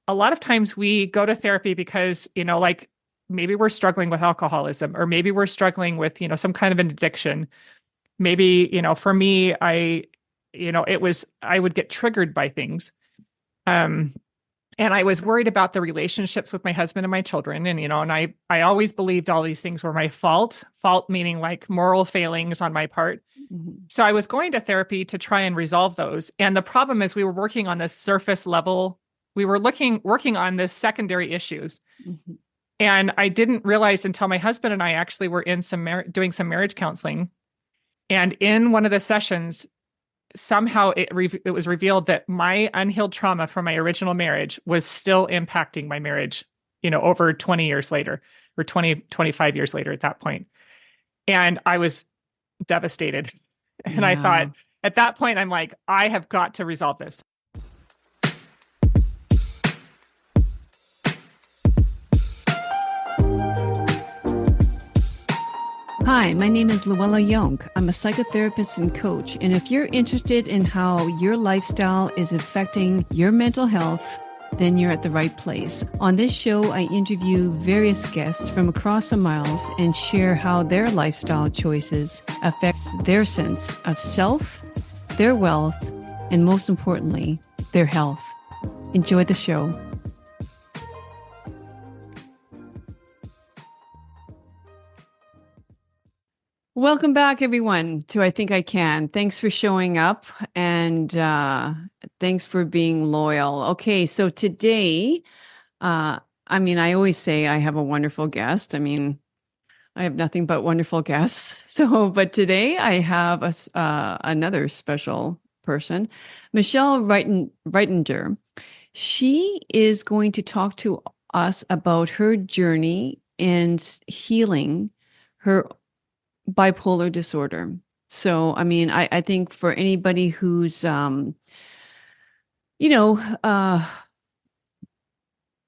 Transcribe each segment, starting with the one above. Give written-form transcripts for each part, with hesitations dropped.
a lot of times we go to therapy because, like maybe we're struggling with alcoholism, or maybe we're struggling with, some kind of an addiction. Maybe, for me, I would get triggered by things. Um, and I was worried about the relationships with my husband and my children. And I always believed all these things were my fault meaning like moral failings on my part. Mhm. So I was going to therapy to try and resolve those. And the problem is we were working on this surface level. We were working on this secondary issues. Mhm. And I didn't realize until my husband and I actually were in doing some marriage counseling. And in one of the sessions, somehow it was revealed that my unhealed trauma from my original marriage was still impacting my marriage, over 20 years later, or 25 years later at that point. And I was devastated. And I thought Yeah. at that point, I'm like, I have got to resolve this. Hi, my name is Luella Young. I'm a psychotherapist and coach. And if you're interested in how your lifestyle is affecting your mental health, then you're at the right place. On this show, I interview various guests from across the miles and share how their lifestyle choices affects their sense of self, their wealth, and most importantly, their health. Enjoy the show. Welcome back, everyone, to I Think I Can. Thanks for showing up and thanks for being loyal. Okay, so today, I always say I have a wonderful guest. I have nothing but wonderful guests. So, but today I have another special person, Michelle Reittinger. She is going to talk to us about her journey in healing her bipolar disorder. So, I think for anybody who's, you know, uh,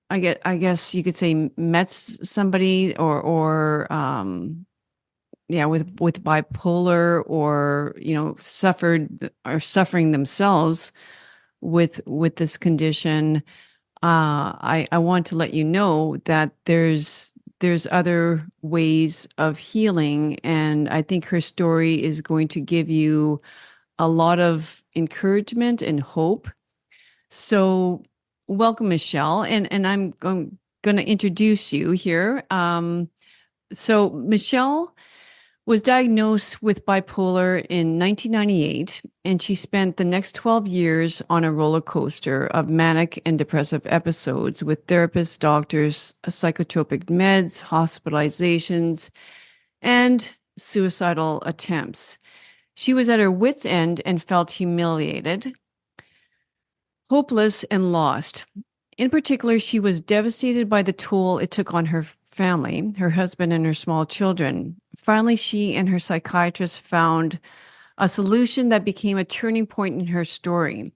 I guess you could say met somebody yeah, with bipolar or, suffered or suffering themselves with this condition. I want to let you know that there's other ways of healing, and I think her story is going to give you a lot of encouragement and hope. So, welcome, Michelle, and I'm going to introduce you here. So, Michelle was diagnosed with bipolar in 1998, and she spent the next 12 years on a roller coaster of manic and depressive episodes with therapists, doctors, psychotropic meds, hospitalizations, and suicidal attempts. She was at her wit's end and felt humiliated, hopeless, and lost. In particular, she was devastated by the toll it took on her family, her husband, and her small children. Finally, she and her psychiatrist found a solution that became a turning point in her story.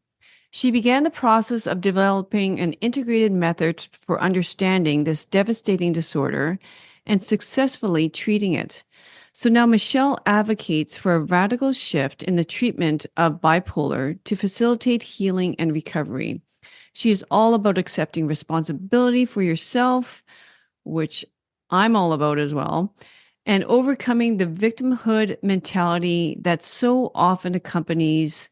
She began the process of developing an integrated method for understanding this devastating disorder and successfully treating it. So now Michelle advocates for a radical shift in the treatment of bipolar to facilitate healing and recovery. She is all about accepting responsibility for yourself, which I'm all about as well, and overcoming the victimhood mentality that so often accompanies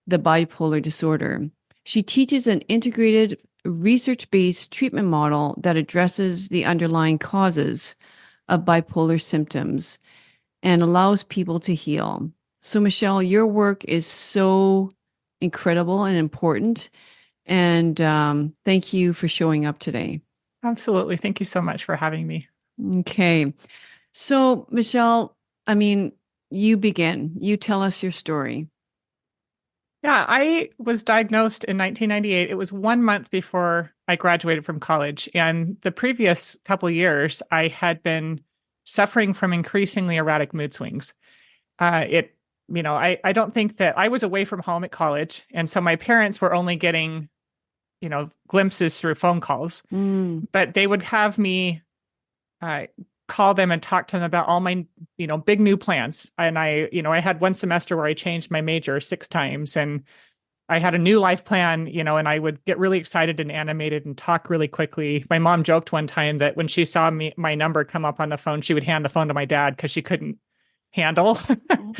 the bipolar disorder. She teaches an integrated, research-based treatment model that addresses the underlying causes of bipolar symptoms and allows people to heal. So, Michelle, your work is so incredible and important. And thank you for showing up today. Absolutely. Thank you so much for having me. Okay. So, Michelle, you begin. You tell us your story. Yeah, I was diagnosed in 1998. It was 1 month before I graduated from college. And the previous couple of years, I had been suffering from increasingly erratic mood swings. It, I don't think that I was away from home at college. And so my parents were only getting, glimpses through phone calls, Mm, but they would have me uh, call them and talk to them about all my, big new plans. And I had one semester where I changed my major 6 times, and I had a new life plan, and I would get really excited and animated and talk really quickly. My mom joked one time that when she saw my number come up on the phone, she would hand the phone to my dad because she couldn't handle Oh,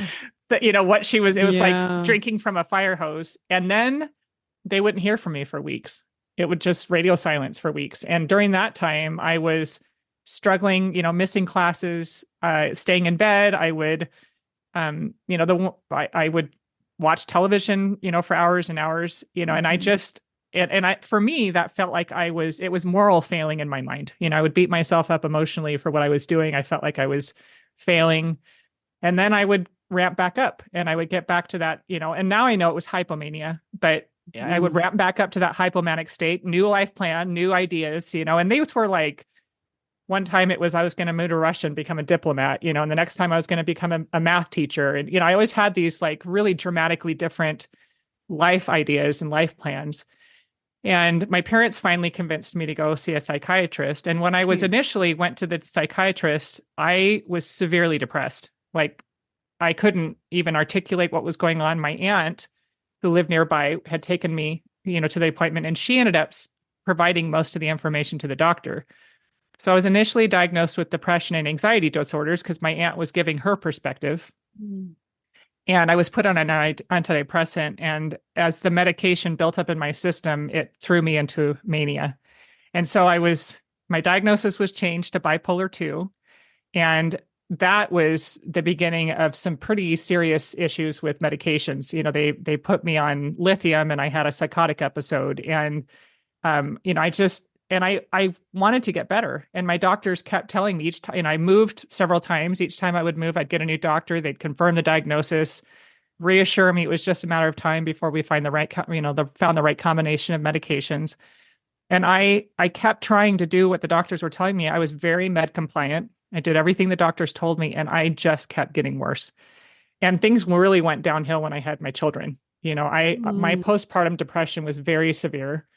that, what she was, it was like yeah. drinking from a fire hose. And then they wouldn't hear from me for weeks. It would just radio silence for weeks. And during that time, I was struggling, missing classes, staying in bed. I would, I would watch television, for hours and hours, and I Mhm. just, for me, that felt like it was moral failing in my mind. I would beat myself up emotionally for what I was doing. I felt like I was failing. And then I would ramp back up and I would get back to that, and now I know it was hypomania, but I would Mm. ramp back up to that hypomanic state, new life plan, new ideas, and they were like, one time it was I was going to move to Russia and become a diplomat, and the next time I was going to become a math teacher. And, I always had these like really dramatically different life ideas and life plans. And my parents finally convinced me to go see a psychiatrist. And when I was Cute. initially went to the psychiatrist, I was severely depressed. Like I couldn't even articulate what was going on. My aunt, who lived nearby, had taken me, to the appointment, and she ended up providing most of the information to the doctor. So I was initially diagnosed with depression and anxiety disorders because my aunt was giving her perspective. Mm. And I was put on an antidepressant. And as the medication built up in my system, it threw me into mania. And so my diagnosis was changed to bipolar 2. And that was the beginning of some pretty serious issues with medications. They put me on lithium and I had a psychotic episode. And I wanted to get better. And my doctors kept telling me each time, and I moved several times. Each time I would move, I'd get a new doctor. They'd confirm the diagnosis, reassure me it was just a matter of time before we find the right, found the right combination of medications. And I kept trying to do what the doctors were telling me. I was very med compliant. I did everything the doctors told me, and I just kept getting worse. And things really went downhill when I had my children. My Mm. postpartum depression was very severe,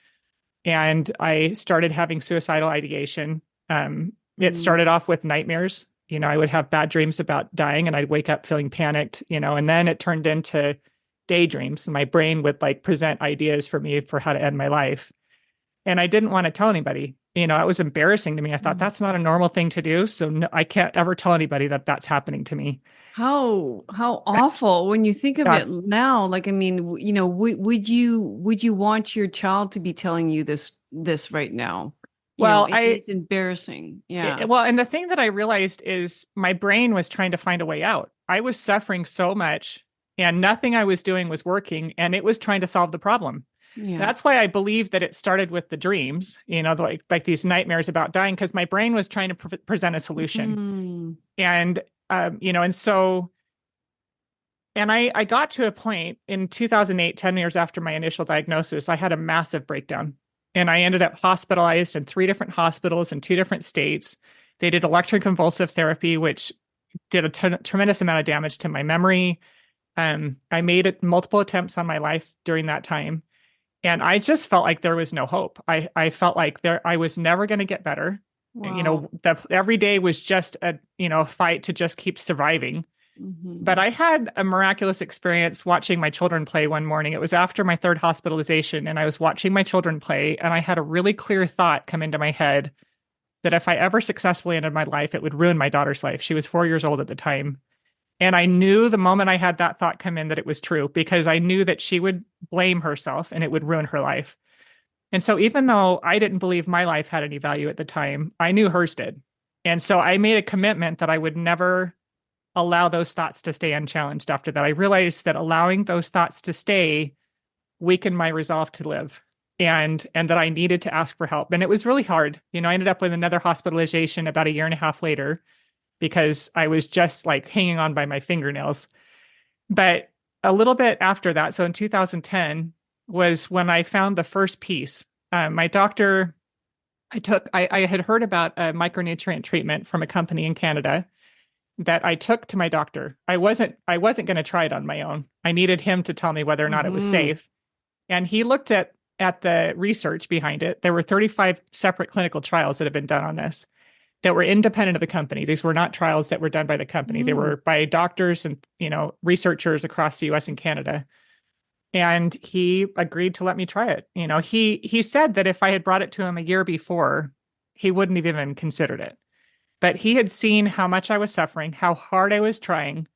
and I started having suicidal ideation. It Mm. started off with nightmares. I would have bad dreams about dying, and I'd wake up feeling panicked. And then it turned into daydreams. My brain would like present ideas for me for how to end my life. And I didn't want to tell anybody. It was embarrassing to me. I thought Mm. that's not a normal thing to do. So no, I can't ever tell anybody that that's happening to me. How awful when you think of God, it now. Like, I mean, would you want your child to be telling you this right now? well, It's embarrassing. Yeah. and the thing that I realized is my brain was trying to find a way out. I was suffering so much and nothing I was doing was working and it was trying to solve the problem. Yeah. That's why I believe that it started with the dreams, like these nightmares about dying, because my brain was trying to present a solution. Mm. And, and so, and I got to a point in 2008, 10 years after my initial diagnosis, I had a massive breakdown and I ended up hospitalized in 3 different hospitals in 2 different states. They did electroconvulsive therapy, which did a tremendous amount of damage to my memory. I made multiple attempts on my life during that time. And I just felt like there was no hope. I felt like I was never going to get better. Wow. Every day was just a fight to just keep surviving. But Hmm. I had a miraculous experience watching my children play one morning. It was after my third hospitalization, and I was watching my children play, and I had a really clear thought come into my head that if I ever successfully ended my life, it would ruin my daughter's life. She was 4 years old at the time. And I knew the moment I had that thought come in that it was true because I knew that she would blame herself and it would ruin her life. And so even though I didn't believe my life had any value at the time, I knew hers did. And so I made a commitment that I would never allow those thoughts to stay unchallenged after that. I realized that allowing those thoughts to stay weakened my resolve to live and that I needed to ask for help. And it was really hard. I ended up with another hospitalization about a year and a half later because I was just like hanging on by my fingernails. But a little bit after that, so in 2010 was when I found the first piece. My doctor, I had heard about a micronutrient treatment from a company in Canada that I took to my doctor. I wasn't going to try it on my own. I needed him to tell me whether or not it was Hmm. safe. And he looked at the research behind it. There were 35 separate clinical trials that had been done on this that were independent of the company. These were not trials that were done by the company. They Mm. were by doctors and researchers across the US and Canada. and he agreed to let me try it. He said that if I had brought it to him a year before, he wouldn't have even considered it. But he had seen how much I was suffering, how hard I was trying,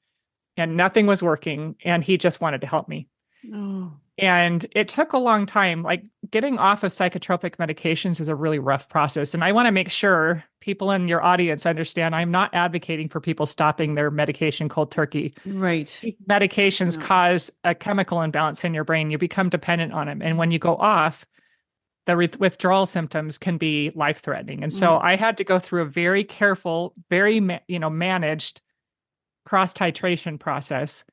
and nothing was working, and he just wanted to help me. Oh, And it took a long time. Like, getting off of psychotropic medications is a really rough process. And I want to make sure people in your audience understand I'm not advocating for people stopping their medication cold turkey. right. Medications No. cause a chemical imbalance in your brain. You become dependent on them. And when you go off, the withdrawal symptoms can be life-threatening. And so Mm. I had to go through a very careful, very managed cross titration process.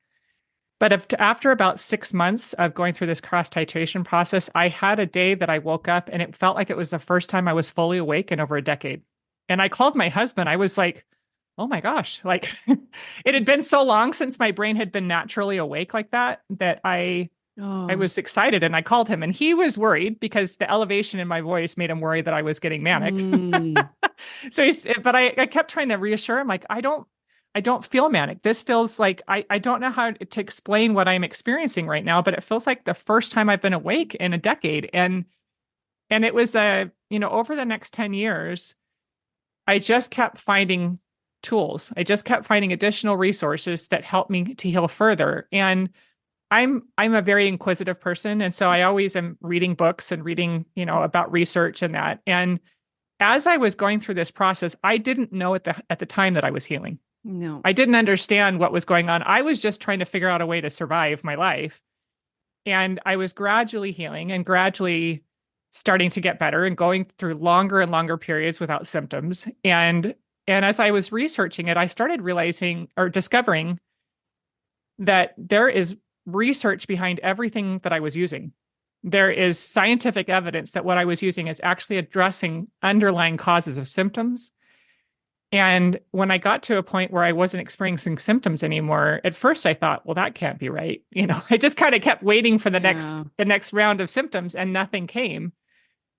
But after about 6 months of going through this cross titration process, I had a day that I woke up and it felt like it was the first time I was fully awake in over a decade. And I called my husband. I was like, oh my gosh, like it had been so long since my brain had been naturally awake like that, that I Oh. was excited, and I called him, and he was worried because the elevation in my voice made him worry that I was getting manic. Mm. But I kept trying to reassure him, like, I don't feel manic. This feels like I don't know how to explain what I'm experiencing right now, but it feels like the first time I've been awake in a decade. And it was over the next 10 years, I just kept finding tools. I just kept finding additional resources that helped me to heal further. And I'm a very inquisitive person. And so I always am reading books and reading, about research and that. And as I was going through this process, I didn't know at the time that I was healing. No. I didn't understand what was going on. I was just trying to figure out a way to survive my life. And I was gradually healing and gradually starting to get better and going through longer and longer periods without symptoms. And as I was researching it, I started realizing or discovering that there is research behind everything that I was using. There is scientific evidence that what I was using is actually addressing underlying causes of symptoms. And when I got to a point where I wasn't experiencing symptoms anymore, at first I thought, well, that can't be right. I just kind of kept waiting for the Yeah. next round of symptoms, and nothing came.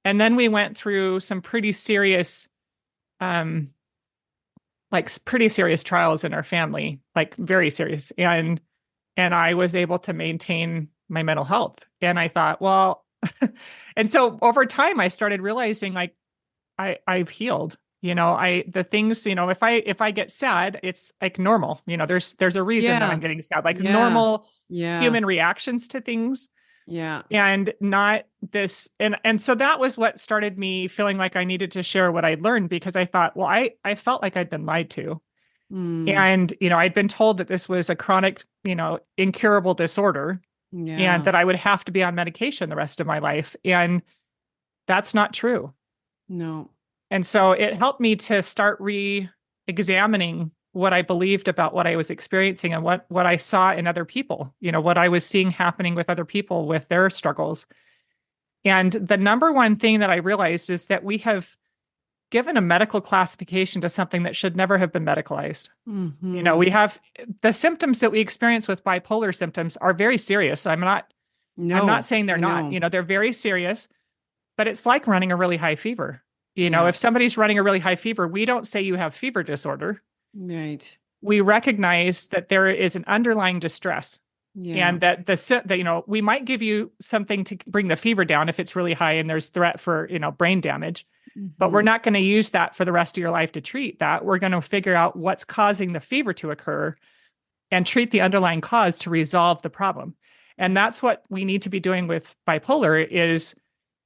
And then we went through some pretty serious um pretty serious trials in our family, like very serious. And I was able to maintain my mental health. And I thought, well, and so over time I started realizing, like, I've healed. The things, if I get sad, it's like normal. There's a reason that I'm Yeah. getting sad, like Yeah. normal Yeah. human reactions to things, Yeah. and not this. And so that was what started me feeling like I needed to share what I'd learned, because I thought, well, I felt like I'd been lied to. Mm. And, I'd been told that this was a chronic, incurable disorder, and Yeah. that I would have to be on medication the rest of my life. And that's not true. No. And so it helped me to start re-examining what I believed about what I was experiencing and what I saw in other people, what I was seeing happening with other people with their struggles. And the number one thing that I realized is that we have given a medical classification to something that should never have been medicalized. Mm-hmm. We have the symptoms that we experience with bipolar symptoms are very serious. I'm not No, saying they're I not, know. they're very serious, but it's like running a really high fever. Yeah. If somebody's running a really high fever, we don't say you have fever disorder. Right. We recognize that there is an underlying distress, Yeah. and that we might give you something to bring the fever down if it's really high and there's threat for, brain damage. But we're Mm-hmm. not going to use that for the rest of your life to treat that. We're going to figure out what's causing the fever to occur and treat the underlying cause to resolve the problem. And that's what we need to be doing with bipolar is,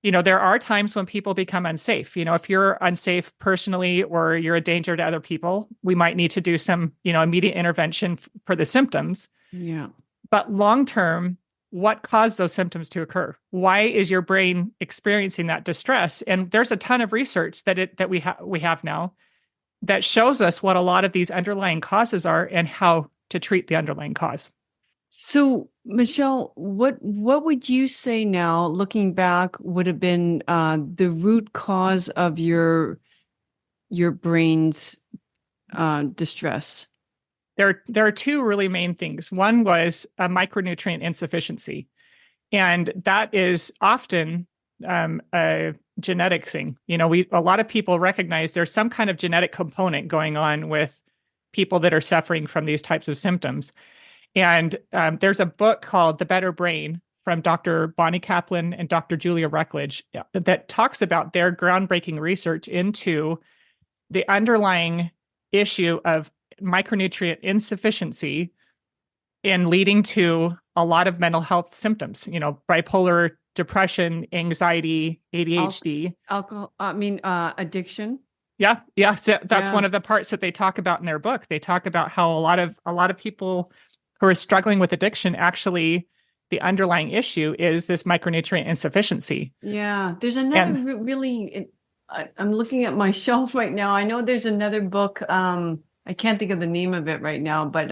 there are times when people become unsafe. If you're unsafe personally or you're a danger to other people, we might need to do some, immediate intervention for the symptoms. Yeah. But long term, what caused those symptoms to occur? Why is your brain experiencing that distress? And there's a ton of research that we have now that shows us what a lot of these underlying causes are and how to treat the underlying cause. So, Michelle, what would you say now, looking back, would have been the root cause of your brain's distress? There are two really main things. One was a micronutrient insufficiency, and that is often a genetic thing. A lot of people recognize there's some kind of genetic component going on with people that are suffering from these types of symptoms. And there's a book called The Better Brain from Dr. Bonnie Kaplan and Dr. Julia Ruckledge that talks about their groundbreaking research into the underlying issue of micronutrient insufficiency in leading to a lot of mental health symptoms, bipolar, depression, anxiety, ADHD. Alcohol, addiction. Yeah, yeah. So that's Yeah. one of the parts that they talk about in their book. They talk about how a lot of people who are struggling with addiction, actually the underlying issue is this micronutrient insufficiency. Yeah. There's another really, I'm looking at my shelf right now. I know there's another book. I can't think of the name of it right now, but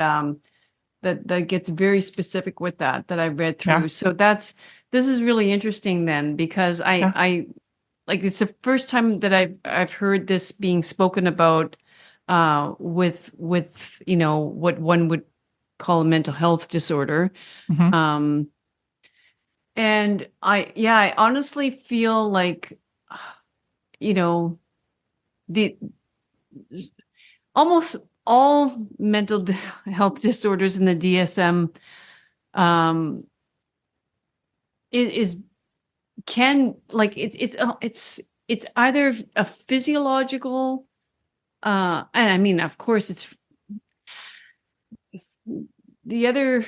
that gets very specific with that I read through. Yeah. So this is really interesting then, because I like, it's the first time that I've heard this being spoken about with what one would call a mental health disorder. Mm-hmm. And I honestly feel like, the almost all mental health disorders in the DSM is can, like, it's either a physiological and I mean, of course, it's the other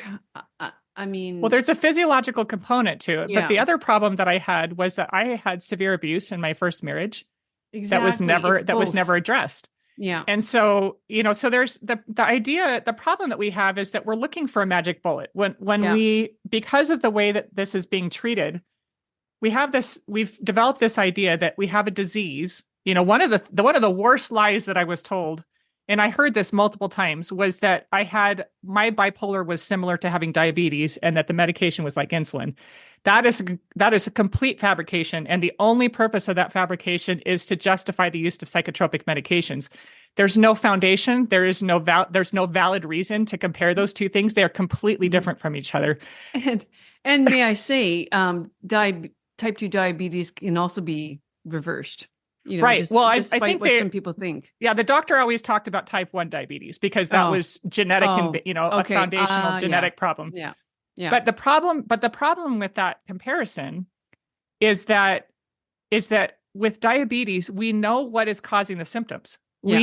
Well, there's a physiological component to it, but the other problem that I had was that I had severe abuse in my first marriage. Exactly. That was never addressed. Yeah. And so, so there's the idea, the problem that we have is that we're looking for a magic bullet when we, because of the way that this is being treated, we've developed this idea that we have a disease. One of the worst lies that I was told, and I heard this multiple times, was that my bipolar was similar to having diabetes and that the medication was like insulin. That is a complete fabrication. And the only purpose of that fabrication is to justify the use of psychotropic medications. There's no foundation. There's no valid reason to compare those two things. They're completely different from each other. And may I say, type 2 diabetes can also be reversed. Right. Well, I think what some people think. Yeah, the doctor always talked about type 1 diabetes because that was genetic and a foundational genetic problem. Yeah. Yeah. But the problem with that comparison is that with diabetes, we know what is causing the symptoms. Yeah.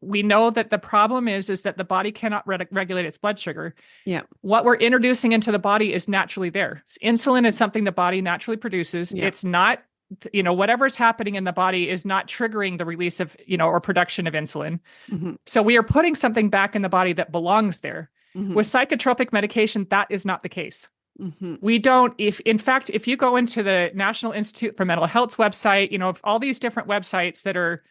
We know that the problem is that the body cannot regulate its blood sugar. Yeah. What we're introducing into the body is naturally there. Insulin is something the body naturally produces. Yeah. It's not, whatever's happening in the body is not triggering the release of, or production of insulin. Mm-hmm. So we are putting something back in the body that belongs there. Mm-hmm. With psychotropic medication, that is not the case. Mm-hmm. We don't, if you go into the National Institute for Mental Health's website, if all these different websites that are,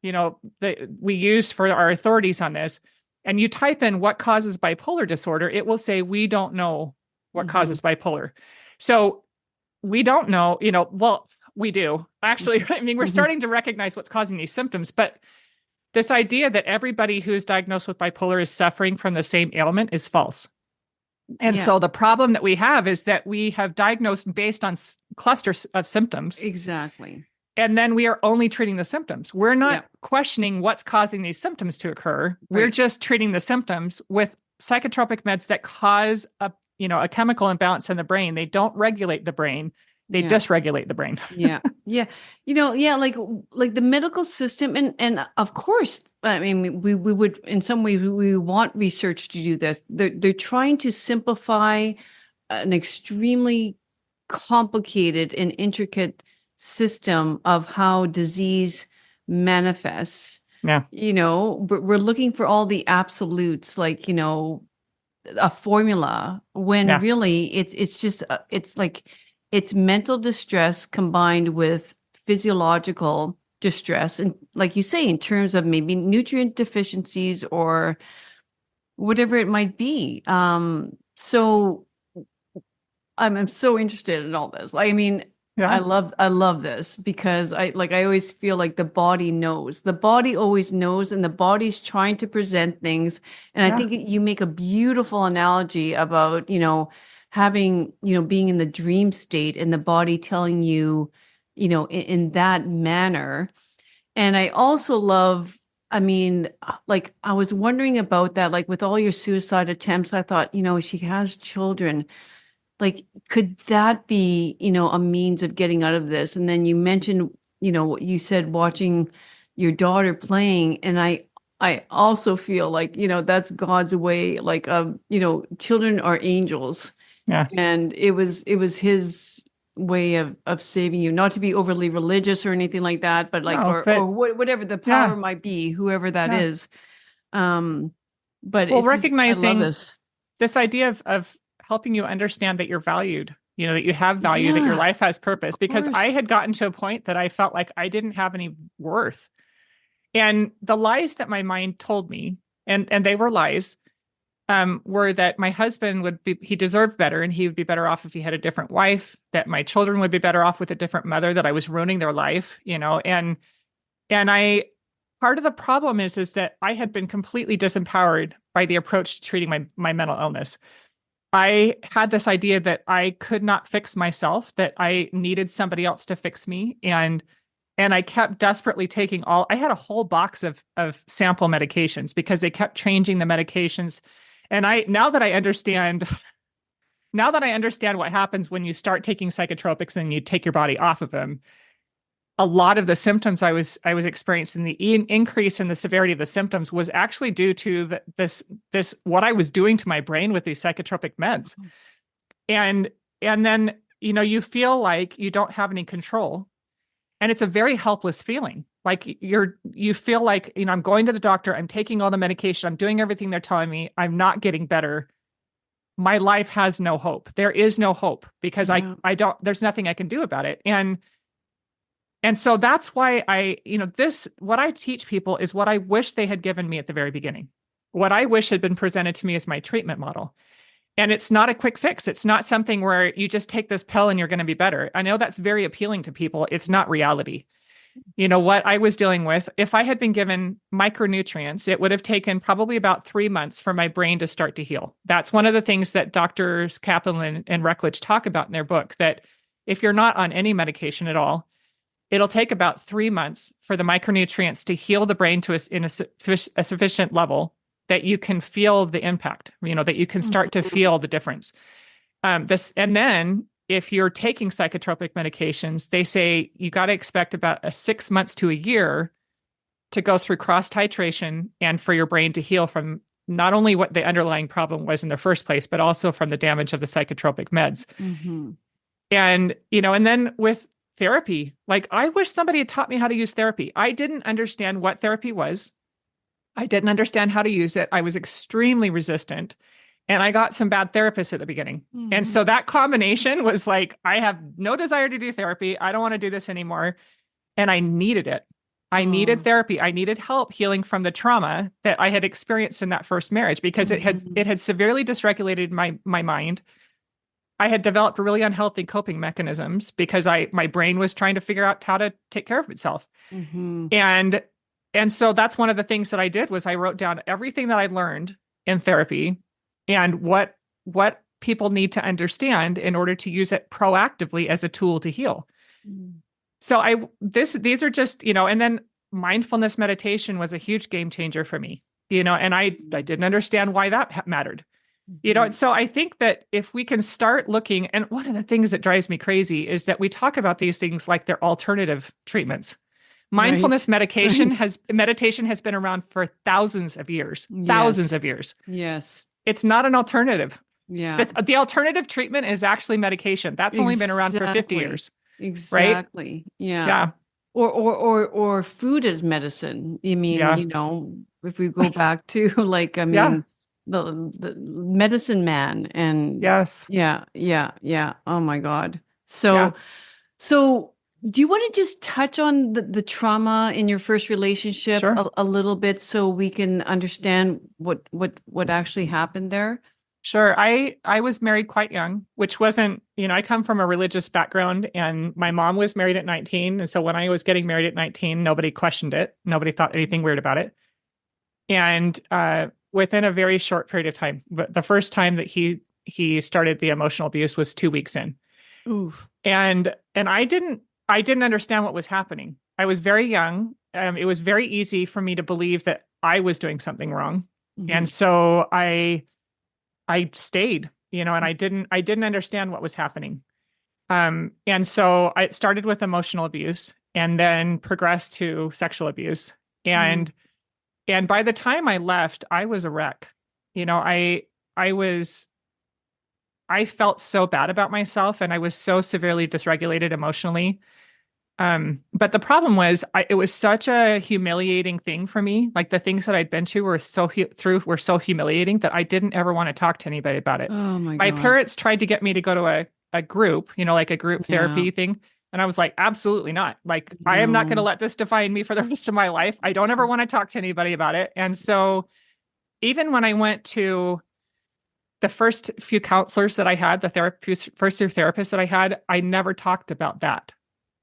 that we use for our authorities on this, and you type in what causes bipolar disorder, it will say, we don't know what causes bipolar. So we don't know, well, we do. Actually, I mean, we're starting to recognize what's causing these symptoms, but this idea that everybody who is diagnosed with bipolar is suffering from the same ailment is false. And so the problem that we have is that we have diagnosed based on clusters of symptoms. Exactly. And then we are only treating the symptoms. We're not questioning what's causing these symptoms to occur. Right. We're just treating the symptoms with psychotropic meds that cause a chemical imbalance in the brain. They don't regulate the brain. They dysregulate the brain. Yeah. Like the medical system. And of course, I mean, we would, in some way, we want research to do this. They're trying to simplify an extremely complicated and intricate system of how disease manifests. Yeah. We're looking for all the absolutes, like, a formula, when really it's just, it's like, it's mental distress combined with physiological distress. And like you say, in terms of maybe nutrient deficiencies or whatever it might be. So I'm so interested in all this. I mean, I love this because I always feel like the body knows. The body always knows, and the body's trying to present things. And I think you make a beautiful analogy about, having, being in the dream state and the body telling you, in that manner. And I also love, I mean, like, I was wondering about that, like with all your suicide attempts, I thought, she has children. like, could that be, a means of getting out of this? And then you mentioned, what you said, watching your daughter playing. And I also feel like, that's God's way, like, children are angels. Yeah. And it was his way of saving you, not to be overly religious or anything like that, but like, No, or but whatever the power yeah, might be, whoever that yeah. is. Um, but Well, it's just, I love recognizing this. this idea of helping you understand that you're valued, that you have value, that your Yeah, life has purpose, of because I course. had gotten to a point that I felt like I didn't have any worth. And the lies that my mind told me, and they were lies, were that my husband he deserved better and he would be better off if he had a different wife, that my children would be better off with a different mother, that I was ruining their life, and part of the problem is that I had been completely disempowered by the approach to treating my mental illness. I had this idea that I could not fix myself, that I needed somebody else to fix me. And I kept desperately taking I had a whole box of sample medications because they kept changing the medications. And now that I understand what happens when you start taking psychotropics and you take your body off of them, a lot of the symptoms I was experiencing, the increase in the severity of the symptoms was actually due to this what I was doing to my brain with these psychotropic meds. And and then, you feel like you don't have any control. And it's a very helpless feeling. Like you feel like, I'm going to the doctor, I'm taking all the medication, I'm doing everything they're telling me, I'm not getting better. My life has no hope. There is no hope because Yeah. I don't, there's nothing I can do about it. And so that's why what I teach people is what I wish they had given me at the very beginning. What I wish had been presented to me as my treatment model. And it's not a quick fix. It's not something where you just take this pill and you're going to be better. I know that's very appealing to people. It's not reality. What I was dealing with, if I had been given micronutrients, it would have taken probably about 3 months for my brain to start to heal. That's one of the things that doctors Kaplan and Reckledge talk about in their book, that if you're not on any medication at all, it'll take about 3 months for the micronutrients to heal the brain to a sufficient level that you can feel the impact, that you can start to Mhm. feel the difference. And then if you're taking psychotropic medications, they say you got to expect about 6 months to a year to go through cross titration and for your brain to heal from not only what the underlying problem was in the first place, but also from the damage of the psychotropic meds. Mhm. And then with therapy, like I wish somebody had taught me how to use therapy. I didn't understand what therapy was. I didn't understand how to use it. I was extremely resistant. And I got some bad therapists at the beginning. And Mhm. so that combination was like, I have no desire to do therapy. I don't want to do this anymore. And I needed it. I needed Oh. therapy. I needed help healing from the trauma that I had experienced in that first marriage because it had Mhm. it had severely dysregulated my mind. I had developed really unhealthy coping mechanisms because my brain was trying to figure out how to take care of itself. Mhm. And and so that's one of the things that I did was I wrote down everything that I learned in therapy and what people need to understand in order to use it proactively as a tool to heal. Mhm. So these are just, and then mindfulness meditation was a huge game changer for me. And I didn't understand why that mattered. And Mhm. so I think that if we can start looking, and one of the things that drives me crazy is that we talk about these things like they're alternative treatments. Mindfulness Right. Right. meditation has been around for thousands Yes. of years. Yes. It's not an alternative. Yeah. The alternative treatment is actually medication. That's only been around for 50 Exactly. years, right? Exactly. Yeah. Yeah. Or food as medicine. I mean, Yeah. if we go back to like, I Yeah. mean, the medicine man and Yes. yeah, yeah, yeah. Oh my God. Yeah. So do you want to just touch on the trauma in your first relationship Sure. a little bit so we can understand what actually happened there? Sure. I was married quite young, which wasn't, I come from a religious background and my mom was married at 19. And so when I was getting married at 19, nobody questioned it. Nobody thought anything weird about it. And within a very short period of time, but the first time that he started the emotional abuse was 2 weeks in. Oof. And I didn't understand what was happening. I was very young. It was very easy for me to believe that I was doing something wrong. And Mhm. so I stayed. and I didn't understand what was happening. And so I started with emotional abuse and then progressed to sexual abuse. Mm. And by the time I left, I was a wreck. You know, I was I felt so bad about myself and I was so severely dysregulated emotionally. But the problem was it was such a humiliating thing for me. Like the things that I'd been to were so humiliating that I didn't ever want to talk to anybody about it. Oh my My God. parents tried to get me to go to a group, like a group Yeah. therapy thing. And I was like, absolutely not. Like, I am not going to No. let this define me for the rest of my life. I don't ever want to talk to anybody about it. And so even when I went to the first few counselors that I had, first few therapists that I had, I never talked about that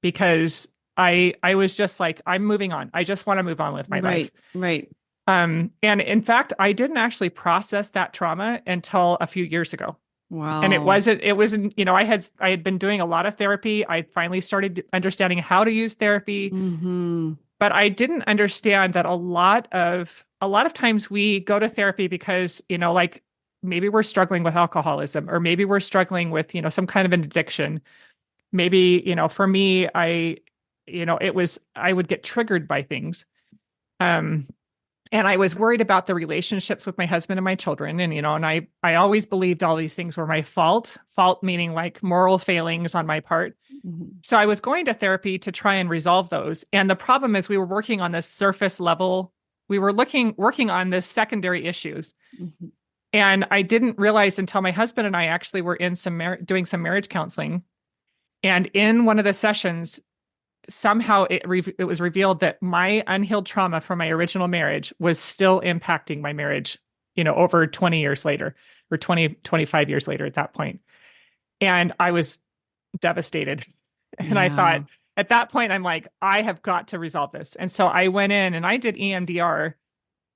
because I was just like, I'm moving on. I just want to move on with my life. Right. Right. And in fact, I didn't actually process that trauma until a few years ago. And Wow. it wasn't, I had been doing a lot of therapy. I finally started understanding how to use therapy, Mm-hmm. but I didn't understand that a lot of times we go to therapy because, like maybe we're struggling with alcoholism or maybe we're struggling with, some kind of an addiction. Maybe, for me, I would get triggered by things. Um, and I was worried about the relationships with my husband and my children. And I always believed all these things were my fault meaning like moral failings on my part. Mm-hmm. So I was going to therapy to try and resolve those. And the problem is we were working on this surface level. We were working on this secondary issues. Mm-hmm. And I didn't realize until my husband and I actually were in doing some marriage counseling. And in one of the sessions, somehow it was revealed that my unhealed trauma from my original marriage was still impacting my marriage, over 20 years later or 25 years later at that point. And I was devastated. And I thought Yeah. at that point, I'm like, I have got to resolve this. And so I went in and I did EMDR,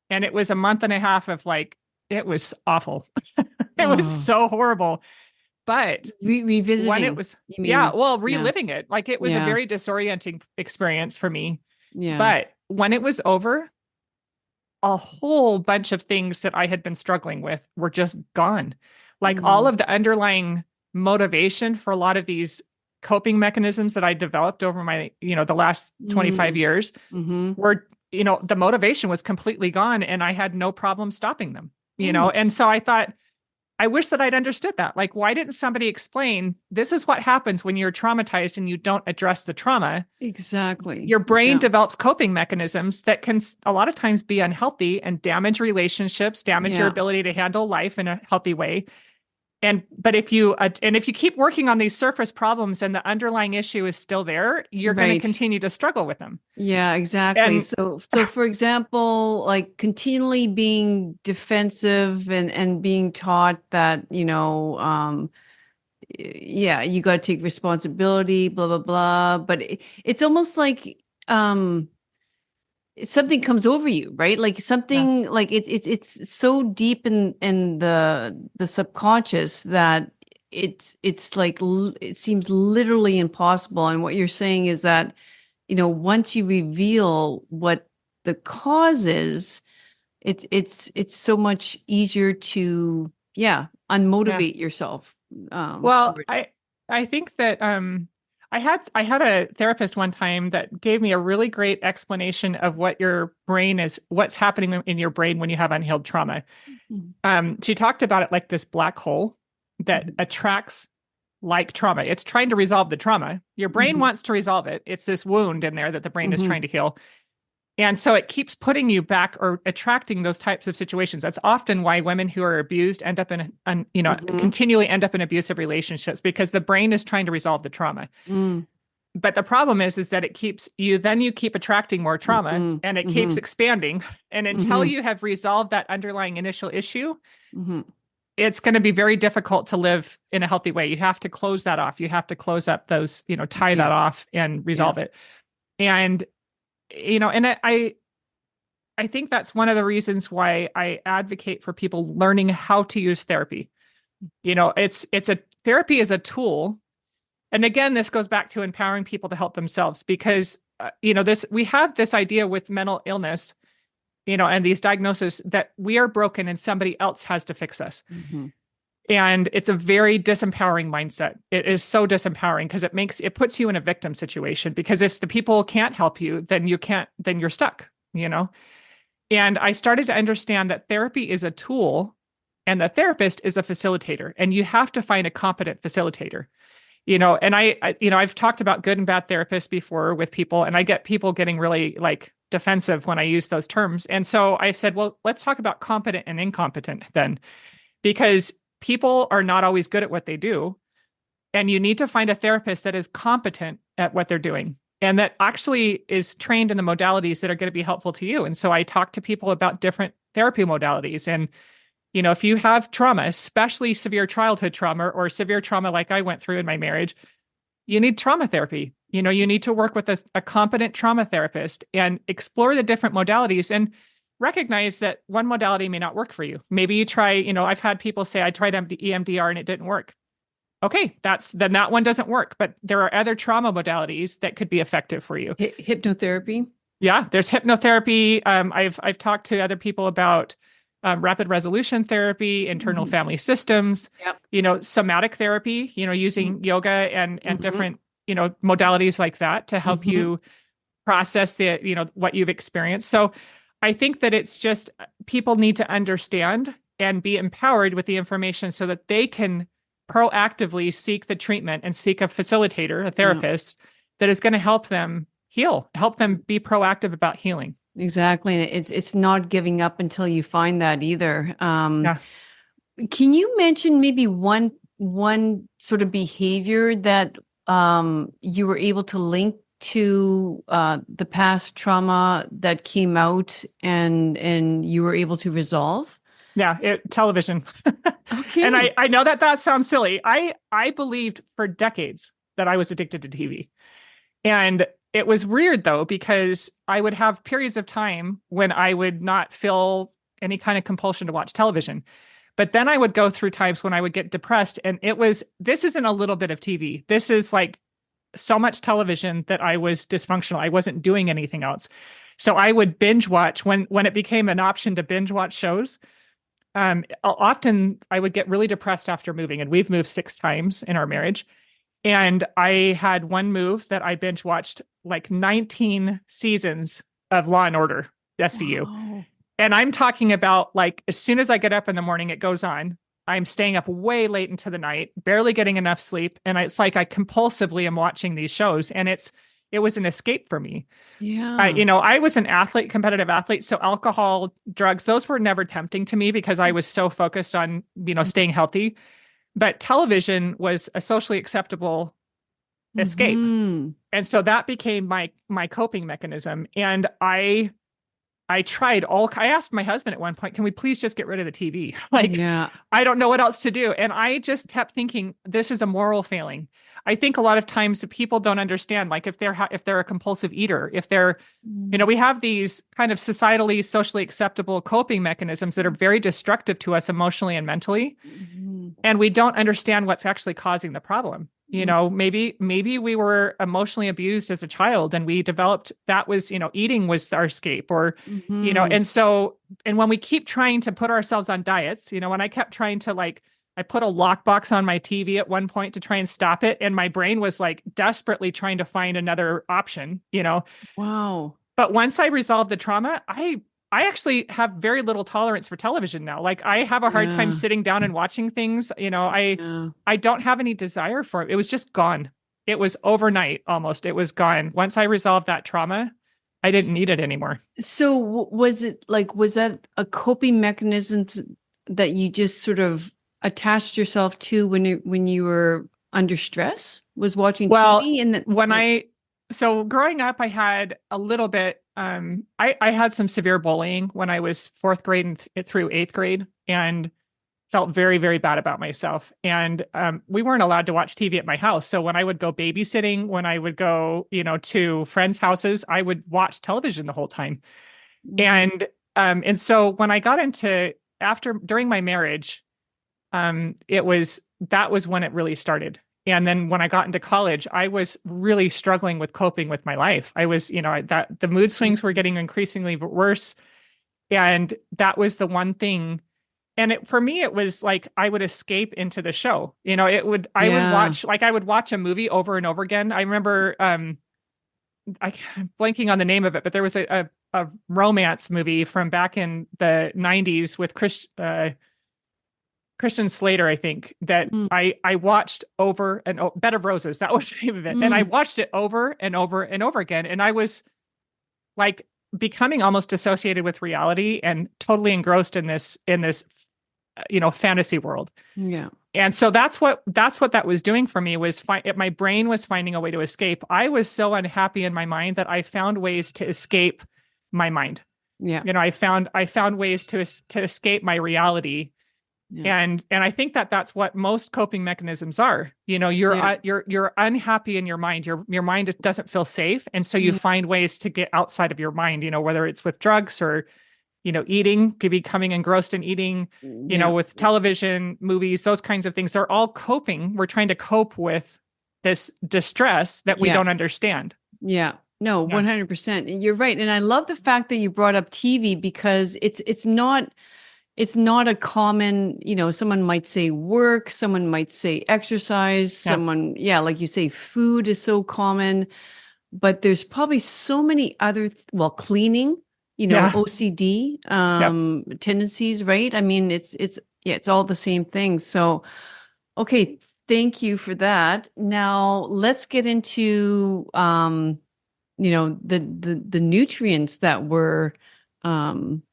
and it was a month and a half of like, it was awful. It was Oh, so horrible. But when it revisiting, was, you yeah, mean? well, Yeah. reliving it, like it was a Yeah. very disorienting experience for me. Yeah. But when it was over, a whole bunch of things that I had been struggling with were just gone. Like all Mm. of the underlying motivation for a lot of these coping mechanisms that I developed over the last 25 Mm. years Mm-hmm. were, the motivation was completely gone and I had no problem stopping them. Mm. And so I thought, I wish that I'd understood that. Like, why didn't somebody explain this is what happens when you're traumatized and you don't address the trauma? Exactly. Your brain Yeah. develops coping mechanisms that can a lot of times be unhealthy and damage relationships, damage your Yeah. ability to handle life in a healthy way. But if you keep working on these surface problems and the underlying issue is still there, you're going to Right. continue to struggle with them. Yeah, exactly. And So for example, like continually being defensive and being taught that, yeah, you got to take responsibility, blah blah blah. But it's almost like um something comes over you, right? Like yeah, something like it's so deep in the subconscious that it's like it seems literally impossible. And what you're saying is that once you reveal what the cause is, it's so much easier to, yeah, yeah. unmotivate yourself. Well, Over. I think that I had a therapist one time that gave me a really great explanation of what's happening in your brain when you have unhealed trauma. Mhm. She talked about it like this black hole that Mhm. attracts like trauma. It's trying to resolve the trauma. Your brain Mhm. wants to resolve it. It's this wound in there that the brain is trying Mhm. to heal. And so it keeps putting you back or attracting those types of situations. That's often why women who are abused end up Mhm. continually end up in abusive relationships because the brain is trying to resolve the trauma. Mhm. But the problem is that you keep attracting more trauma Mhm. and it keeps Mhm. expanding. And until Mhm. you have resolved that underlying initial issue, Mhm. it's going to be very difficult to live in a healthy way. You have to close that off. You have to close up those, tie Yeah. that off and Yeah. resolve it. And, and I think that's one of the reasons why I advocate for people learning how to use therapy. Therapy is a tool. And again, this goes back to empowering people to help themselves because, we have this idea with mental illness, and these diagnoses that we are broken and somebody else has to fix us. Mhm. And it's a very disempowering mindset. It is so disempowering because it puts you in a victim situation, because if the people can't help you, then then you're stuck, you know? And I started to understand that therapy is a tool and the therapist is a facilitator, and you have to find a competent facilitator. And I've talked about good and bad therapists before with people, and I get people getting really like defensive when I use those terms. And so I said, well, let's talk about competent and incompetent then, because people are not always good at what they do. And you need to find a therapist that is competent at what they're doing and that actually is trained in the modalities that are going to be helpful to you. And so I talk to people about different therapy modalities. And, if you have trauma, especially severe childhood trauma or severe trauma like I went through in my marriage, you need trauma therapy. You need to work with a competent trauma therapist and explore the different modalities and recognize that one modality may not work for you. Maybe you try, I've had people say, I tried EMDR and it didn't work. Okay, then that one doesn't work, but there are other trauma modalities that could be effective for you. Hypnotherapy. Yeah, there's hypnotherapy. I've talked to other people about rapid resolution therapy, internal family systems, somatic therapy, using yoga and different, modalities like that to help you process what you've experienced. So I think that it's just people need to understand and be empowered with the information so that they can proactively seek the treatment and seek a facilitator, a therapist that is going to help them heal, help them be proactive about healing. Exactly. And it's not giving up until you find that either. Yeah. Can you mention maybe one sort of behavior that you were able to link to the past trauma that came out and you were able to resolve? Yeah, television. Okay. And I know that sounds silly. I believed for decades that I was addicted to TV. And it was weird though, because I would have periods of time when I would not feel any kind of compulsion to watch television. But then I would go through times when I would get depressed, and this isn't a little bit of TV. This is like so much television that I was dysfunctional. I wasn't doing anything else. So I would binge watch when it became an option to binge watch shows. Often I would get really depressed after moving, and we've moved 6 times in our marriage. And I had one move that I binge watched like 19 seasons of Law and Order SVU. Wow. And I'm talking about like, as soon as I get up in the morning, it goes on. I'm staying up way late into the night, barely getting enough sleep. And it's like I compulsively am watching these shows, and it was an escape for me. Yeah. I was an athlete, competitive athlete. So alcohol, drugs, those were never tempting to me because I was so focused on, staying healthy. But television was a socially acceptable escape. And so that became my coping mechanism. And I asked my husband at one point, can we please just get rid of the TV? I don't know what else to do. And I just kept thinking, this is a moral failing. I think a lot of times the people don't understand, like if they're a compulsive eater, if they're, we have these kind of societally, socially acceptable coping mechanisms that are very destructive to us emotionally and mentally. And we don't understand what's actually causing the problem. Maybe we were emotionally abused as a child, and we developed that was, eating was our escape, or, and when we keep trying to put ourselves on diets, when I kept trying to I put a lockbox on my TV at one point to try and stop it. And my brain was like desperately trying to find another option, Wow. But once I resolved the trauma, I actually have very little tolerance for television now. Like I have a hard time sitting down and watching things. I don't have any desire for it. It was just gone. It was overnight almost. It was gone. Once I resolved that trauma, I didn't need it anymore. So was that a coping mechanism that you just sort of attached yourself to when you were under stress? Was watching TV? And so growing up, I had a little bit, I had some severe bullying when I was 4th grade and through 8th grade, and felt very, very bad about myself. And we weren't allowed to watch TV at my house. So when I would go babysitting, when I would go, to friends' houses, I would watch television the whole time. And so when I got during my marriage, that was when it really started. And then when I got into college, I was really struggling with coping with my life. I was, the mood swings were getting increasingly worse. And that was the one thing for me, it was like I would escape into the show. I would Yeah. watch, like I would watch a movie over and over again. I remember, I'm blanking on the name of it, but there was a romance movie from back in the 90s with Christian Slater, I think, that Mm, I watched over and Bed of Roses. That was the name of it. And I mm, watched it over and over and over again. And I was like becoming almost associated with reality and totally engrossed in this fantasy world. yeah. And so that's what that was doing for me was my brain was finding a way to escape. I was so unhappy in my mind that I found ways to escape my mind. Yeah. I found ways to escape my reality. Yeah. And I think that that's what most coping mechanisms are. Yeah. You're unhappy in your mind. Your mind doesn't feel safe, and so you Yeah. find ways to get outside of your mind. Whether it's with drugs or eating, could be becoming engrossed in eating. Yeah. With television, movies, those kinds of things. They're all coping. We're trying to cope with this distress that we Yeah. don't understand. Yeah. No, Yeah, 100%. And you're right. And I love the fact that you brought up TV because it's not a common, someone might say work, someone might say exercise, yeah, someone, yeah, like you say, food is so common, but there's probably so many other, well, cleaning, yeah, OCD yep. tendencies, right? I mean, yeah, it's all the same thing. So, okay, thank you for that. Now let's get into the nutrients that were um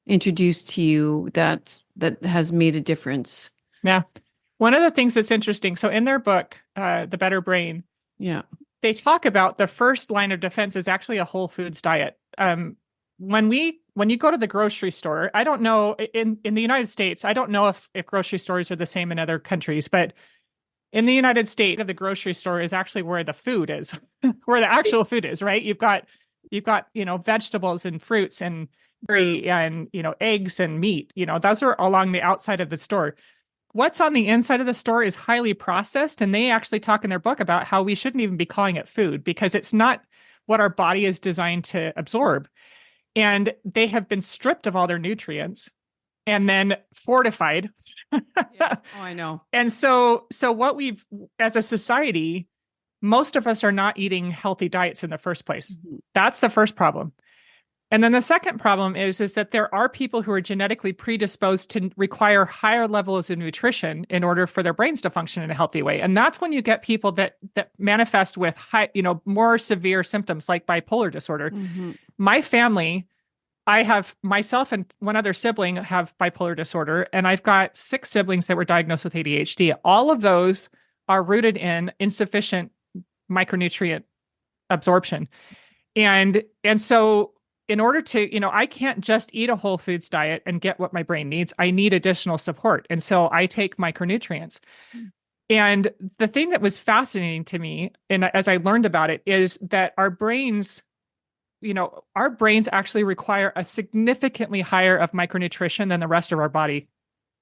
introduced to you that has made a difference. Yeah. One of the things that's interesting, so in their book, The Better Brain, Yeah. they talk about the first line of defense is actually a whole foods diet. When you go to the grocery store, I don't know in the United States, I don't know if grocery stores are the same in other countries, but in the United States, the grocery store is actually where the food is, where the actual food is, right? You've got vegetables and fruits and dairy and eggs and meat. Those are along the outside of the store. What's on the inside of the store is highly processed, and they actually talk in their book about how we shouldn't even be calling it food because it's not what our body is designed to absorb. And they have been stripped of all their nutrients and then fortified. Yeah. Oh, I know. And so what we've, as a society, most of us are not eating healthy diets in the first place. Mhm. That's the first problem. And then the second problem is that there are people who are genetically predisposed to require higher levels of nutrition in order for their brains to function in a healthy way. And that's when you get people that manifest with more severe symptoms like bipolar disorder. Mhm. My family, I have myself and one other sibling have bipolar disorder, and I've got 6 siblings that were diagnosed with ADHD. All of those are rooted in insufficient micronutrient absorption. And so in order to, I can't just eat a whole foods diet and get what my brain needs. I need additional support. And so I take micronutrients. And the thing that was fascinating to me, and as I learned about it, is that our brains actually require a significantly higher of micronutrition than the rest of our body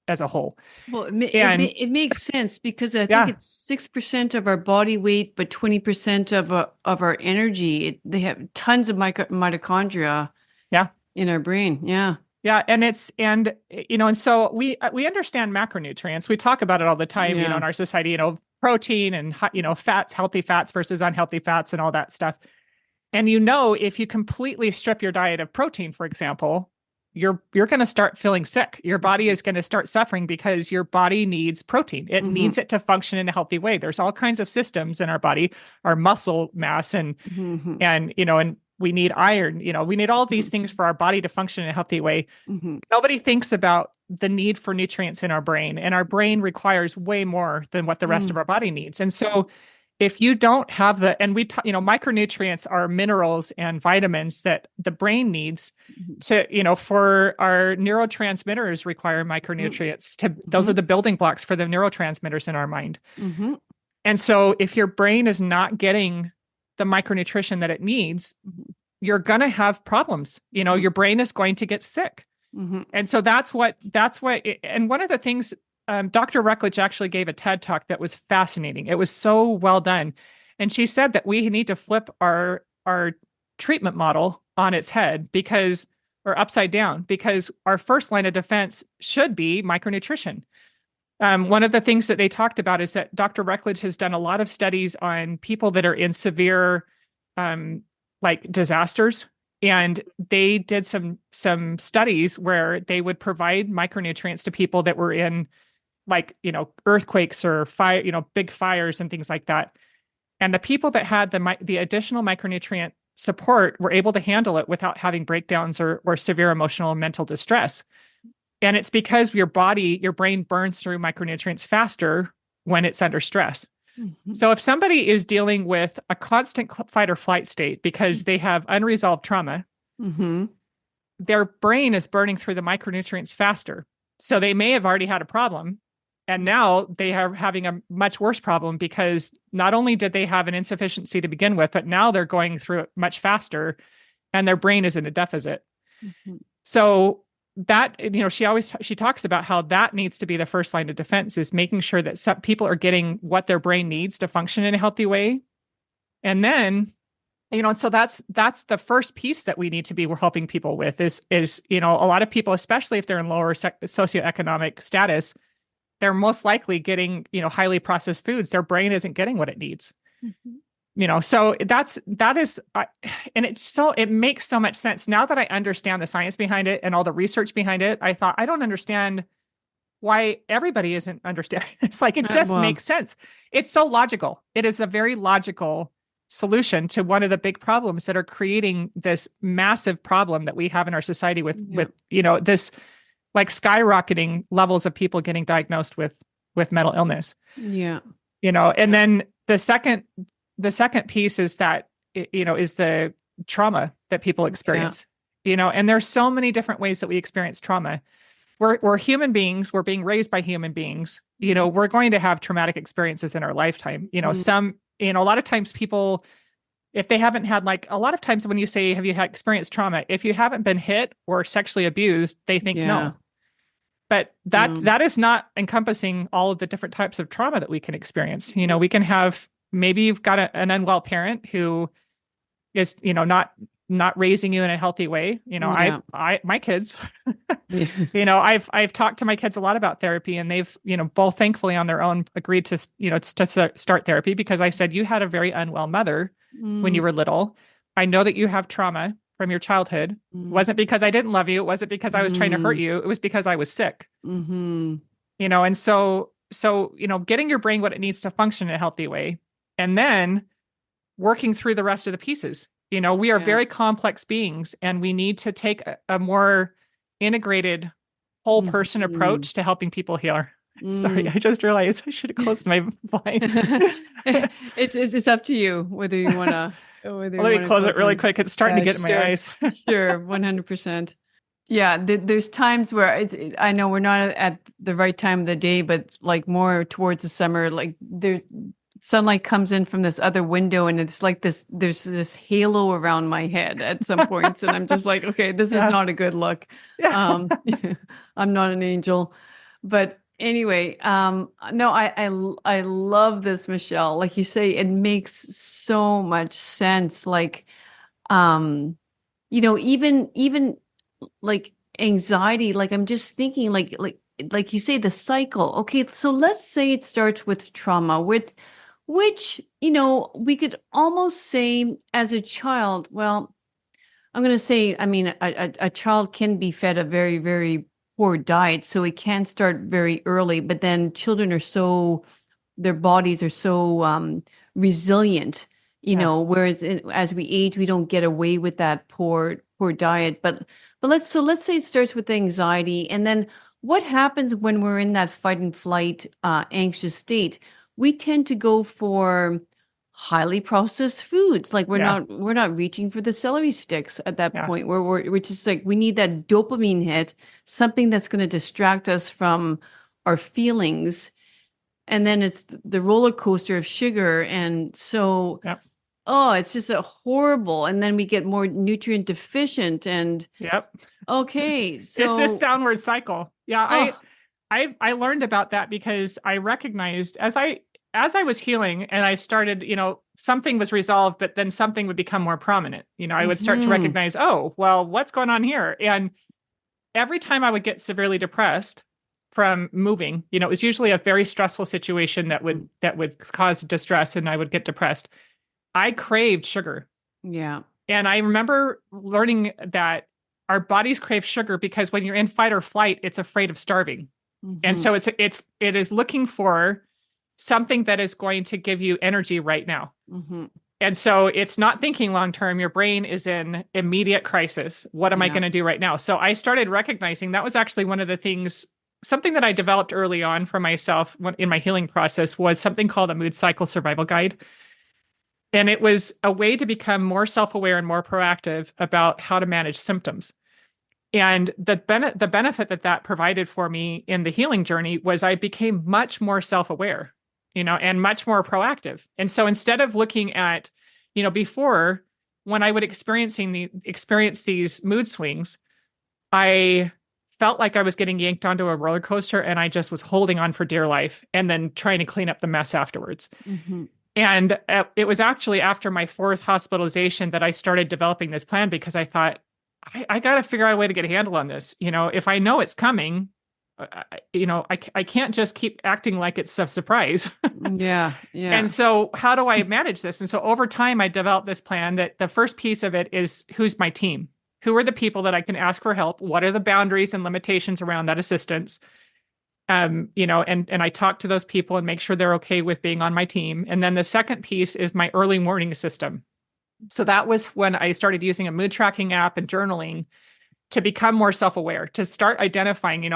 as a whole. Well, it, ma- it, ma- And it makes sense because I think yeah, it's 6% of our body weight, but 20% of our energy. They have tons of mitochondria yeah, in our brain. Yeah. yeah. And so we understand macronutrients. We talk about it all the time, Yeah. in our society, protein and, fats, healthy fats versus unhealthy fats and all that stuff. And if you completely strip your diet of protein, for example, you're going to start feeling sick. Your body is going to start suffering because your body needs protein. It Mhm. needs it to function in a healthy way. There's all kinds of systems in our body, our muscle mass Mhm. and we need iron, we need all these Mhm. things for our body to function in a healthy way. Mhm. Nobody thinks about the need for nutrients in our brain, and our brain requires way more than what the rest of Mm. our body needs. And so if you don't have micronutrients are minerals and vitamins that the brain needs Mhm. for our neurotransmitters require micronutrients those are Mhm. the building blocks for the neurotransmitters in our mind. Mhm. And so if your brain is not getting the micronutrition that it needs, Mhm. you're going to have problems. Mhm. Your brain is going to get sick. Mhm. And so and one of the things, Dr. Ruckledge actually gave a TED talk that was fascinating. It was so well done. And she said that we need to flip our treatment model on its head because or upside down, because our first line of defense should be micronutrition. One of the things that they talked about is that Dr. Reckledge has done a lot of studies on people that are in severe, like disasters, and they did some studies where they would provide micronutrients to people that were in, like, earthquakes or fire, big fires and things like that. And the people that had the additional micronutrient support were able to handle it without having breakdowns or severe emotional and mental distress. And it's because your brain burns through micronutrients faster when it's under stress. Mm-hmm. So if somebody is dealing with a constant fight or flight state because they have unresolved trauma, Mm-hmm. their brain is burning through the micronutrients faster. So they may have already had a problem, and now they are having a much worse problem because not only did they have an insufficiency to begin with, but now they're going through it much faster and their brain is in a deficit. Mm-hmm. So that, she talks about how that needs to be the first line of defense, is making sure that some people are getting what their brain needs to function in a healthy way. And then, and so that's the first piece that we need to be helping people with is, a lot of people, especially if they're in lower socioeconomic status, they're most likely getting, highly processed foods. Their brain isn't getting what it needs. Mm-hmm. So that is, and it makes so much sense now that I understand the science behind it and all the research behind it. I thought, I don't understand why everybody isn't understanding. It's like, it just makes sense. It's so logical. It is a very logical solution to one of the big problems that are creating this massive problem that we have in our society with this, like, skyrocketing levels of people getting diagnosed with mental illness. Yeah. And then the second piece is that, is the trauma that people experience, and there's so many different ways that we experience trauma. We're human beings. We're being raised by human beings. We're going to have traumatic experiences in our lifetime. A lot of times people, if they haven't had, like, a lot of times when you say, have you had experienced trauma? If you haven't been hit or sexually abused, they think no. But that is not encompassing all of the different types of trauma that we can experience. We can have, maybe you've got an unwell parent who is, not raising you in a healthy way. My kids, I've talked to my kids a lot about therapy, and they've, both thankfully on their own agreed to, to start therapy, because I said, you had a very unwell mother when you were little. I know that you have trauma from your childhood. It wasn't because I didn't love you. It wasn't because I was trying to hurt you. It was because I was sick. Mm-hmm. And so, getting your brain what it needs to function in a healthy way, and then working through the rest of the pieces. We are very complex beings, and we need to take a more integrated whole person approach to helping people heal. Sorry, I just realized I should have closed my blinds. It's up to you whether you want to. Let me close it really quick. It's starting to get in my eyes. Sure, 100%. Yeah, there's times where I know we're not at the right time of the day, but like more towards the summer, like sunlight comes in from this other window, and it's like there's this halo around my head at some points, and I'm just like, okay, this is not a good look. I'm not an angel, but anyway, no, I love this, Michelle. Like you say, it makes so much sense. Like, even like anxiety, like I'm just thinking like you say, the cycle. Okay, so let's say it starts with trauma, which we could almost say as a child. Well, I'm going to say, I mean, a child can be fed a very, very poor diet, so it can start very early, but then children are their bodies are so resilient, whereas as we age, we don't get away with that poor diet. But let's say it starts with anxiety, and then what happens when we're in that fight and flight, anxious state? We tend to go for highly processed foods. Like we're not reaching for the celery sticks at that point, where we're just like, we need that dopamine hit, something that's going to distract us from our feelings. And then it's the roller coaster of sugar. And so, it's just a horrible. And then we get more nutrient deficient, and okay. So it's this downward cycle. Yeah. I learned about that because I recognized as I was healing, and I started, something was resolved, but then something would become more prominent. I would start to Hmm. recognize, oh, well, what's going on here? And every time I would get severely depressed from moving, it was usually a very stressful situation that would cause distress and I would get depressed. I craved sugar. Yeah. And I remember learning that our bodies crave sugar because when you're in fight or flight, it's afraid of starving. And Hmm. so it is looking for something that is going to give you energy right now. Hmm. And so it's not thinking long term. Your brain is in immediate crisis. What am I Yeah. going to do right now? So I started recognizing that was actually one of the things, something that I developed early on for myself in my healing process was something called a mood cycle survival guide. And it was a way to become more self aware and more proactive about how to manage symptoms. And the benefit that provided for me in the healing journey was I became much more self-aware, and much more proactive. And so instead of looking at, before when I would experience these mood swings, I felt like I was getting yanked onto a roller coaster and I just was holding on for dear life and then trying to clean up the mess afterwards. Hmm. And it was actually after my fourth hospitalization that I started developing this plan because I thought, I got to figure out a way to get a handle on this. If I know it's coming, I can't just keep acting like it's a surprise. Yeah. And Yeah. so, how do I manage this? And so, over time, I developed this plan that the first piece of it is who's my team? Who are the people that I can ask for help? What are the boundaries and limitations around that assistance? And I talk to those people and make sure they're okay with being on my team. And then the second piece is my early warning system. So that was when I started using a mood tracking app and journaling to become more self-aware, to start identifying,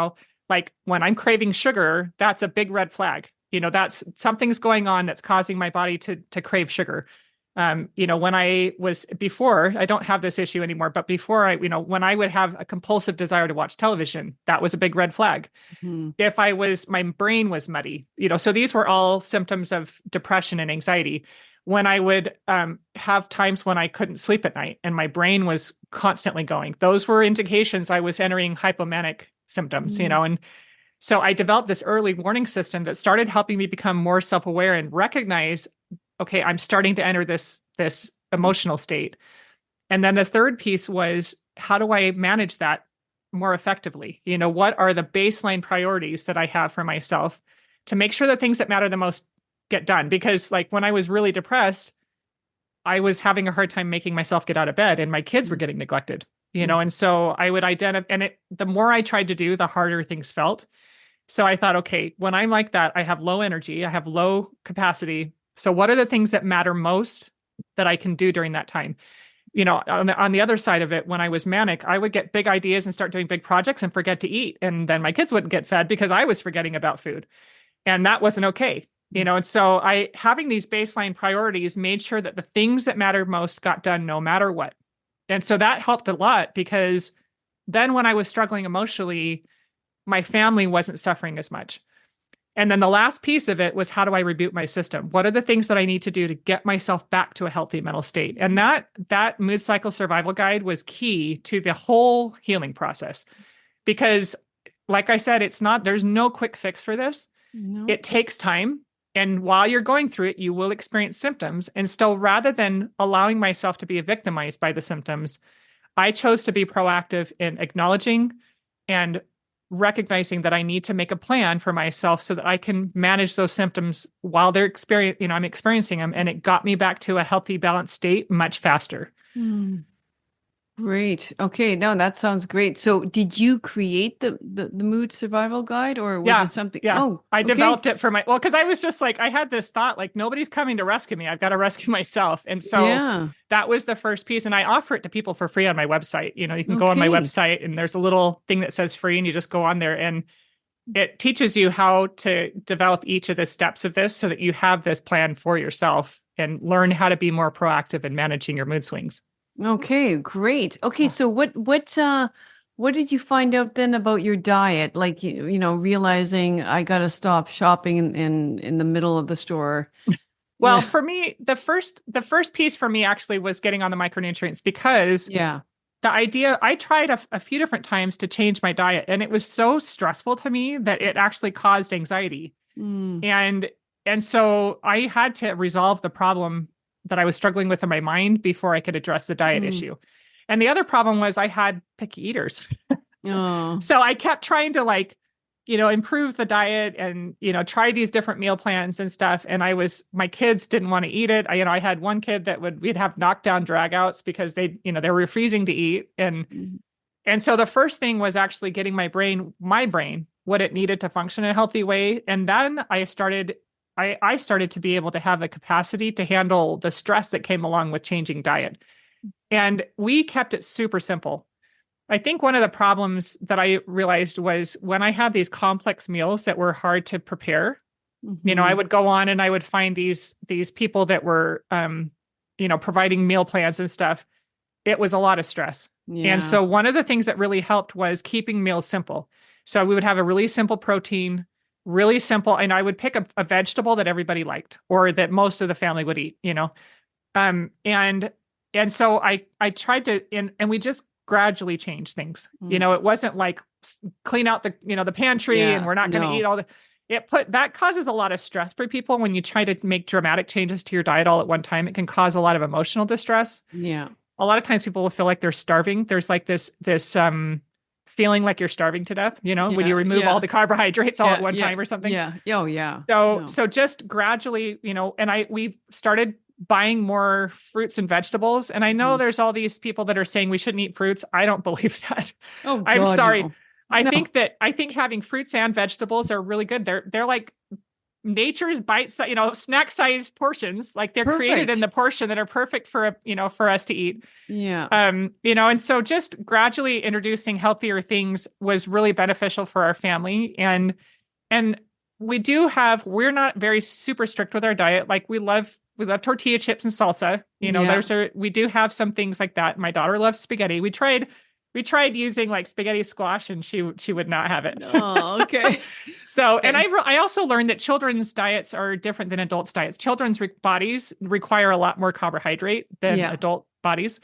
like when I'm craving sugar, that's a big red flag. That's something's going on that's causing my body to crave sugar. When I was before, I don't have this issue anymore, but before when I would have a compulsive desire to watch television, that was a big red flag. Hmm. If my brain was muddy, so these were all symptoms of depression and anxiety. When I would have times when I couldn't sleep at night and my brain was constantly going, those were indications I was entering hypomanic symptoms, Hmm. and so I developed this early warning system that started helping me become more self-aware and recognize, okay, I'm starting to enter this emotional state. And then the third piece was, how do I manage that more effectively? What are the baseline priorities that I have for myself to make sure the things that matter the most get done? Because like when I was really depressed, I was having a hard time making myself get out of bed and my kids were getting neglected, and so I would identify, and the more I tried to do, the harder things felt. So I thought, okay, when I'm like that, I have low energy, I have low capacity. So what are the things that matter most that I can do during that time? On the other side of it, when I was manic, I would get big ideas and start doing big projects and forget to eat. And then my kids wouldn't get fed because I was forgetting about food. And that wasn't okay. And so having these baseline priorities made sure that the things that mattered most got done no matter what. And so that helped a lot because then when I was struggling emotionally, my family wasn't suffering as much. And then the last piece of it was, how do I reboot my system? What are the things that I need to do to get myself back to a healthy mental state? And that mood cycle survival guide was key to the whole healing process. Because like I said, there's no quick fix for this. No. It takes time. And while you're going through it, you will experience symptoms. And so rather than allowing myself to be victimized by the symptoms, I chose to be proactive in acknowledging and recognizing that I need to make a plan for myself so that I can manage those symptoms while I'm experiencing them. And it got me back to a healthy, balanced state much faster. Hmm. Great. Okay. No, that sounds great. So, did you create the mood survival guide, or was Yeah. it something? Yeah. Oh, I okay. developed it because I was just like, I had this thought, like, nobody's coming to rescue me. I've got to rescue myself. And so Yeah. that was the first piece. And I offer it to people for free on my website. You can go on my Okay. website and there's a little thing that says free and you just go on there and it teaches you how to develop each of the steps of this so that you have this plan for yourself and learn how to be more proactive in managing your mood swings. Okay. Great. Okay. So, what did you find out then about your diet? Like, realizing I got to stop shopping in the middle of the store. Well, Yeah. for me, the first piece for me actually was getting on the micronutrients because Yeah. the idea I tried a few different times to change my diet and it was so stressful to me that it actually caused anxiety. Mm. And so I had to resolve the problem that I was struggling with in my mind before I could address the diet issue. And the other problem was I had picky eaters. Oh. So I kept trying to improve the diet and, try these different meal plans and stuff. And my kids didn't want to eat it. I had one kid that we'd have knockdown dragouts because they were refusing to eat. And so the first thing was actually getting my brain, what it needed to function in a healthy way. And then I started to be able to have the capacity to handle the stress that came along with changing diet. And we kept it super simple. I think one of the problems that I realized was when I had these complex meals that were hard to prepare, I would go on and I would find these people that were, providing meal plans and stuff. It was a lot of stress. Yeah. And so one of the things that really helped was keeping meals simple. So we would have a really simple protein, really simple, and I would pick a vegetable that everybody liked or that most of the family would eat, and so I tried to, and we just gradually change things. It wasn't like clean out the pantry and we're not going to eat all that causes a lot of stress for people when you try to make dramatic changes to your diet all at one time. It can cause a lot of emotional distress. Yeah. A lot of times people will feel like they're starving. There's like this feeling like you're starving to death, when you remove all the carbohydrates all at one time or something. Yeah. Oh, yeah. So just gradually, and we started buying more fruits and vegetables. And I know there's all these people that are saying we shouldn't eat fruits. I don't believe that. Oh, God, I'm sorry. No. I think having fruits and vegetables are really good. They're like nature's bite, snack size portions. Like they're created in the portion that are perfect for us to eat. Yeah. And so just gradually introducing healthier things was really beneficial for our family. And we're not very super strict with our diet. Like we love tortilla chips and salsa. We do have some things like that. My daughter loves spaghetti. We tried using like spaghetti squash and she would not have it. Oh, okay. So, and I also learned that children's diets are different than adults' diets. Children's bodies require a lot more carbohydrate than adult bodies.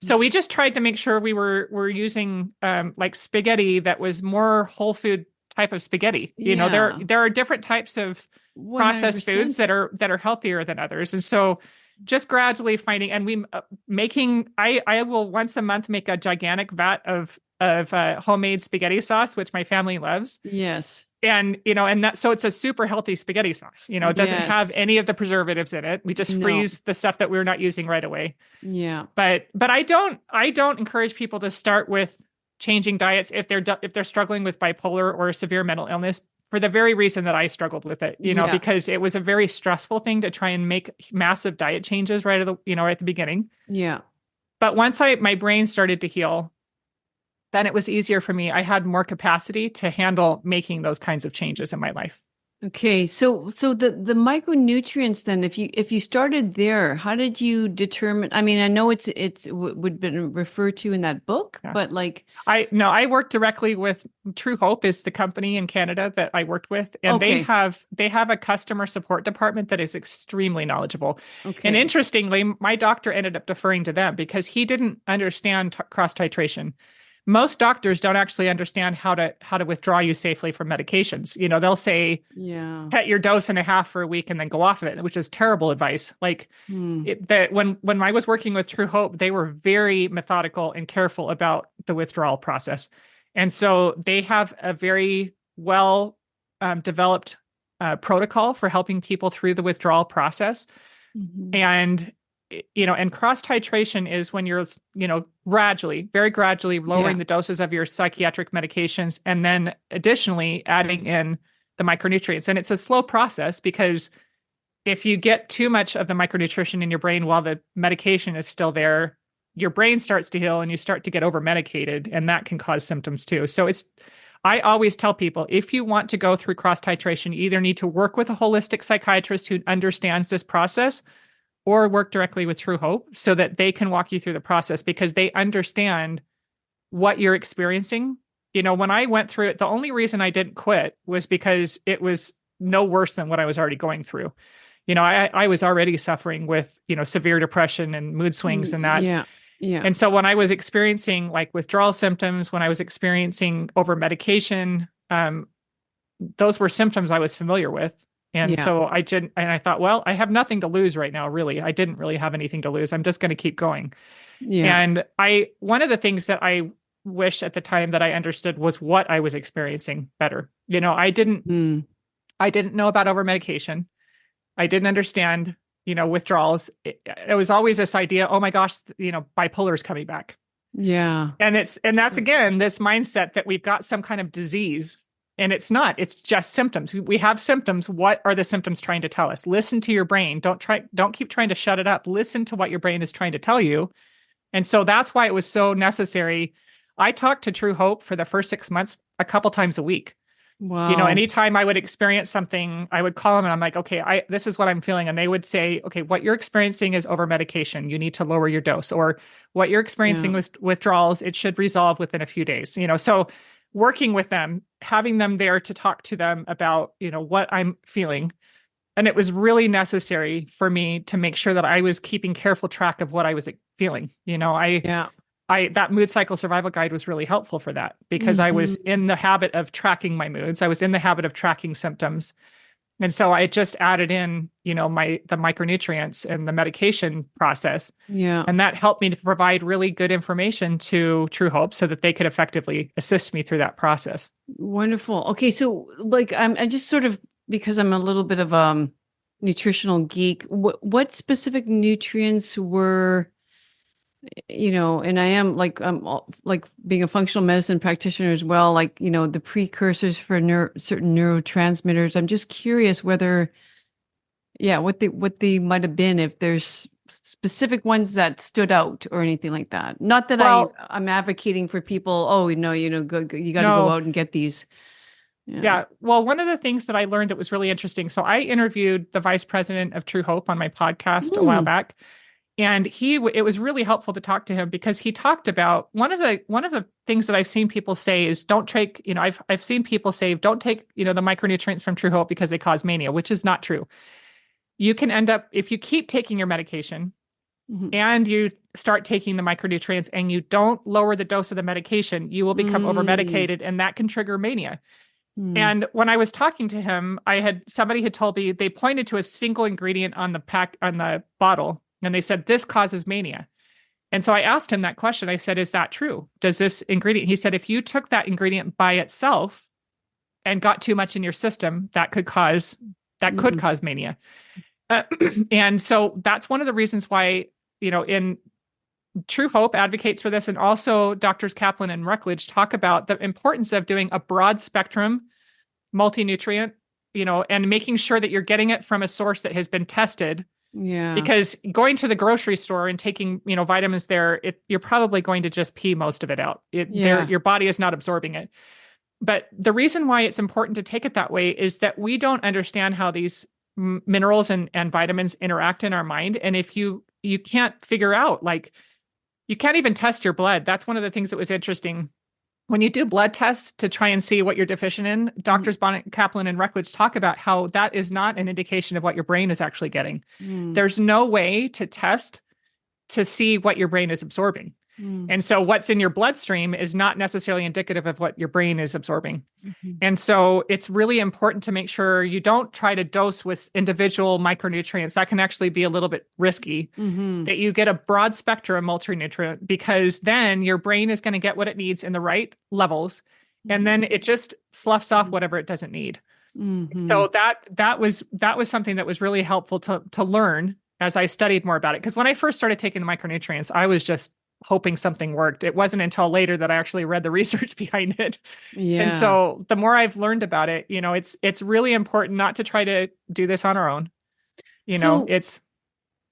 So we just tried to make sure we're using like spaghetti that was more whole food type of spaghetti. There are different types of processed 100%. foods that are healthier than others. And so just gradually finding, and I will once a month make a gigantic vat of homemade spaghetti sauce, which my family loves. Yes. And, so it's a super healthy spaghetti sauce. It doesn't have any of the preservatives in it. We just freeze the stuff that we're not using right away. Yeah. But I don't encourage people to start with changing diets if they're struggling with bipolar or severe mental illness, for the very reason that I struggled with it, because it was a very stressful thing to try and make massive diet changes right at the beginning. Yeah. But once my brain started to heal, then it was easier for me. I had more capacity to handle making those kinds of changes in my life. Okay, so the micronutrients then, if you started there, how did you determine? I mean, I know it's would been referred to in that book, but like I worked directly with True Hope is the company in Canada that I worked with, and they have a customer support department that is extremely knowledgeable. Okay. And interestingly, my doctor ended up deferring to them because he didn't understand cross titration. Most doctors don't actually understand how to withdraw you safely from medications. They'll say, cut your dose in half for a week and then go off of it, which is terrible advice. Like when I was working with True Hope, they were very methodical and careful about the withdrawal process. And so they have a very well developed protocol for helping people through the withdrawal process. Mm-hmm. And cross titration is when you're, very gradually lowering the doses of your psychiatric medications and then additionally adding in the micronutrients. And it's a slow process because if you get too much of the micronutrition in your brain while the medication is still there, your brain starts to heal and you start to get over medicated, and that can cause symptoms too. So I always tell people, if you want to go through cross titration, you either need to work with a holistic psychiatrist who understands this process or work directly with True Hope so that they can walk you through the process because they understand what you're experiencing. When I went through it, the only reason I didn't quit was because it was no worse than what I was already going through. I was already suffering with, severe depression and mood swings and that. Yeah. Yeah. And so when I was experiencing like withdrawal symptoms, when I was experiencing over medication, those were symptoms I was familiar with. And Yeah. so I thought, well, I have nothing to lose right now, really. I didn't really have anything to lose. I'm just going to keep going. Yeah. And one of the things that I wish at the time that I understood was what I was experiencing better. Mm. I didn't know about over medication. I didn't understand, withdrawals. It was always this idea, oh my gosh, bipolar is coming back. Yeah. And that's again this mindset that we've got some kind of disease, and it's not. It's just symptoms. We have symptoms. What are the symptoms trying to tell us? Listen to your brain. Don't keep trying to shut it up. Listen to what your brain is trying to tell you. And so that's why it was so necessary. I talked to True Hope for the first 6 months a couple times a week. Wow. Anytime I would experience something, I would call them and I'm like, okay, this is what I'm feeling. And they would say, okay, what you're experiencing is over medication. You need to lower your dose. Or what you're experiencing Yeah. with withdrawals, it should resolve within a few days. So working with them, having them there to talk to them about, what I'm feeling. And it was really necessary for me to make sure that I was keeping careful track of what I was feeling. Yeah. That mood cycle survival guide was really helpful for that because I was Hmm. in the habit of tracking my moods. I was in the habit of tracking symptoms. And so I just added in, the micronutrients and the medication process. Yeah. And that helped me to provide really good information to True Hope so that they could effectively assist me through that process. Wonderful. Okay, so like I'm just sort of, because I'm a little bit of nutritional geek. What specific nutrients were, and I am like like being a functional medicine practitioner as well, like, the precursors for certain neurotransmitters. I'm just curious whether, yeah, what they might have been, if there's specific ones that stood out or anything like that. Not that Well, I'm advocating for people, oh, go, you got to go no. out and get these. Yeah. Yeah. Well, one of the things that I learned that was really interesting. So I interviewed the vice president of True Hope on my podcast a while Mm, back, and it was really helpful to talk to him because he talked about one of the things that I've seen people say is don't take, I've seen people say don't take, the micronutrients from True Hope because they cause mania, which is not true. You can end up if you keep taking your medication mhm, and you start taking the micronutrients and you don't lower the dose of the medication, you will become over mm, medicated and that can trigger mania. mm, And when I was talking to him, somebody had told me they pointed to a single ingredient on the bottle, and they said this causes mania. And so I asked him that question. I said, "Is that true? Does this ingredient?" He said, "If you took that ingredient by itself and got too much in your system, that could mm, cause mania." Uh, and so that's one of the reasons why in True Hope advocates for this, and also doctors Kaplan and Ruckledge talk about the importance of doing a broad spectrum multi-nutrient, and making sure that you're getting it from a source that has been tested. yeah. Because going to the grocery store and taking, vitamins there, you're probably going to just pee most of it out. Yeah. Your body is not absorbing it. But the reason why it's important to take it that way is that we don't understand how these minerals and vitamins interact in our mind. And if you can't figure out, like, you can't even test your blood. That's one of the things that was interesting when you do blood tests to try and see what you're deficient in. Mm, Doctors Bonnet, Kaplan, and Ruckledge talk about how that is not an indication of what your brain is actually getting. mm, There's no way to test to see what your brain is absorbing. mm, And so what's in your bloodstream is not necessarily indicative of what your brain is absorbing. mhm, And so it's really important to make sure you don't try to dose with individual micronutrients. That can actually be a little bit risky. mhm, That you get a broad spectrum multi-nutrient, because then your brain is going to get what it needs in the right levels, and mhm, then it just sloughs off whatever it doesn't need. mhm. So that was something that was really helpful to learn as I studied more about it. Because when I first started taking the micronutrients, I was just hoping something worked. It wasn't until later that I actually read the research behind it. And Yeah. so the more I've learned about it, it's really important not to try to do this on our own. So, It's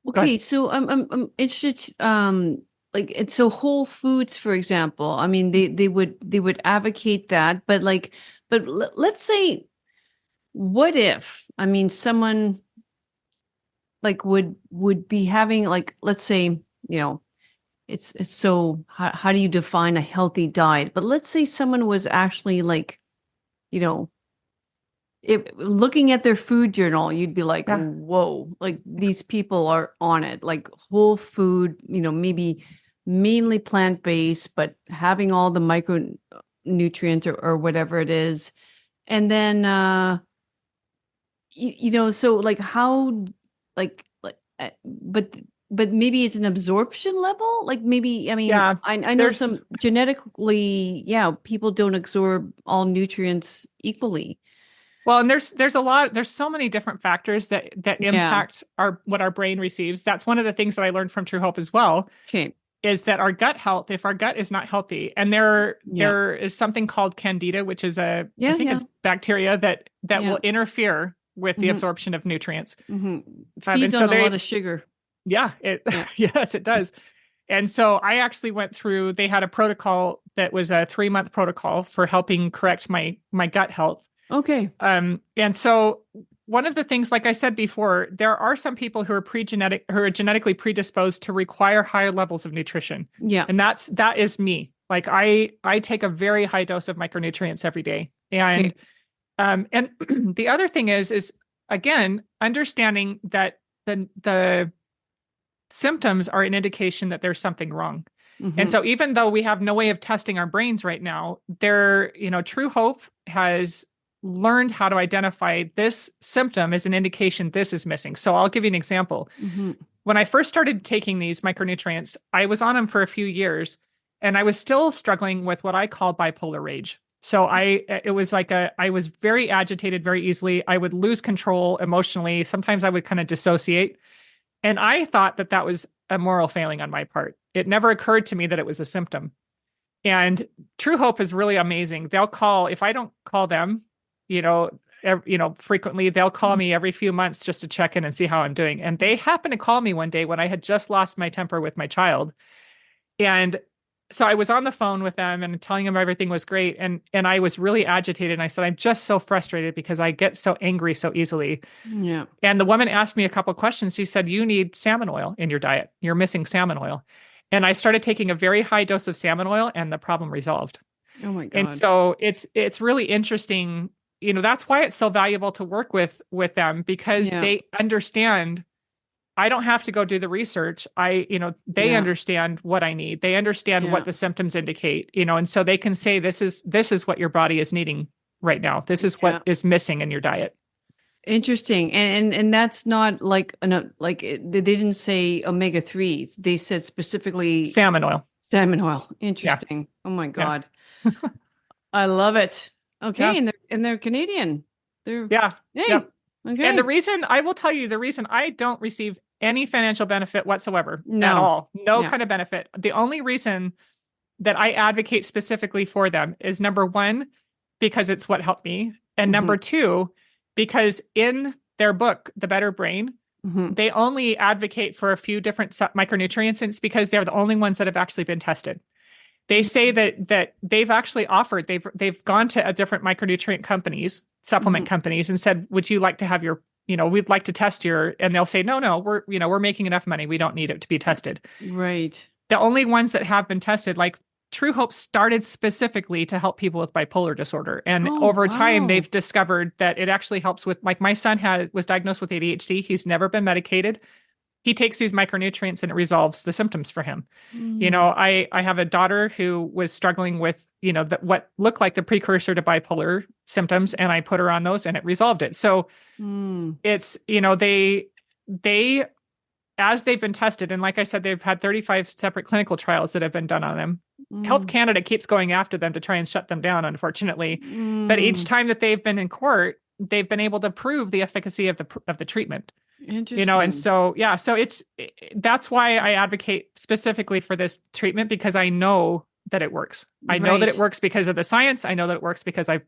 Go ahead. okay, so I'm interested, like, and so Whole Foods, for example, I mean, they would advocate that, but like, but let's say, what if, I mean, someone like would be having, like, let's say, it's so, how do you define a healthy diet? But let's say someone was actually like, you know, if looking at their food journal, you'd be like, Yeah. whoa, like these people are on it, like whole food, maybe mainly plant-based, but having all the micronutrients or whatever it is. And then, so like how, but maybe it's an absorption level. Like maybe, I mean, Yeah, I know there's some genetically, yeah, people don't absorb all nutrients equally. well, and there's so many different factors that Yeah. impact what our brain receives. That's one of the things that I learned from True Hope as well, Okay. is that our gut health, if our gut is not healthy, and Yeah. there is something called candida, which is I Yeah. think Yeah. it's bacteria that Yeah. will interfere with the Hmm. absorption of nutrients. Hmm. And Feeds so on a lot of sugar. yeah, it, Yeah. yes, it does. And so I actually went through, they had a protocol that was a 3-month protocol for helping correct my gut health. Okay. And so one of the things, like I said before, there are some people who are who are genetically predisposed to require higher levels of nutrition. Yeah. And that is me. Like I take a very high dose of micronutrients every day. Okay. And the other thing is again, understanding that the symptoms are an indication that there's something wrong. And Hmm. so even though we have no way of testing our brains right now, True Hope has learned how to identify this symptom as an indication this is missing. So I'll give you an example. Hmm. When I first started taking these micronutrients, I was on them for a few years and I was still struggling with what I call bipolar rage. So it was like I was very agitated very easily. I would lose control emotionally. Sometimes I would kind of dissociate. And I thought that that was a moral failing on my part. It never occurred to me that it was a symptom. And True Hope is really amazing. They'll call, if I don't call them, frequently, they'll call me every few months just to check in and see how I'm doing. And they happened to call me one day when I had just lost my temper with my child. And so I was on the phone with them and telling them everything was great. And I was really agitated. And I said, I'm just so frustrated because I get so angry so easily. Yeah. And the woman asked me a couple of questions. She said, you need salmon oil in your diet. You're missing salmon oil. And I started taking a very high dose of salmon oil and the problem resolved. Oh my And God. so it's really interesting. That's why it's so valuable to work with them because Yeah. they understand I don't have to go do the research. They Yeah. understand what I need. They understand Yeah. what the symptoms indicate, and so they can say this is what your body is needing right now. This is what Yeah. is missing in your diet. Interesting. And that's not like they didn't say omega 3s. They said specifically Salmon oil. salmon oil. Yeah. Interesting. Oh my Yeah. God. I love it. Okay, Yeah. and they're Canadian. They're Yeah. hey, Yep. And okay. I will tell you the reason I don't receive any financial benefit whatsoever at No. all, no Yeah. kind of benefit. The only reason that I advocate specifically for them is number one, because it's what helped me. And Hmm. number two, because in their book, The Better Brain, Hmm. they only advocate for a few different micronutrients and it's because they're the only ones that have actually been tested. They say that they've actually offered, they've gone to a different micronutrient companies, supplement Hmm. companies, and said, would you like to have we'd like to test and they'll say, no, we're making enough money. We don't need it to be tested. Right. The only ones that have been tested, like True Hope started specifically to help people with bipolar disorder. And Oh, over time, wow. they've discovered that it actually helps with, like my son was diagnosed with ADHD. He's never been medicated. He takes these micronutrients and it resolves the symptoms for him. Mm. I have a daughter who was struggling with, what looked like the precursor to bipolar symptoms, and I put her on those and it resolved it. So Mm. it's, they as they've been tested, and like I said, they've had 35 separate clinical trials that have been done on them. Health Mm. Canada keeps going after them to try and shut them down, unfortunately. But each Mm. time that they've been in court, they've been able to prove the efficacy of the treatment. And Interesting. so yeah, so that's why I advocate specifically for this treatment because I know that it works. I know that it Right. works because of the science. I know that it works because I've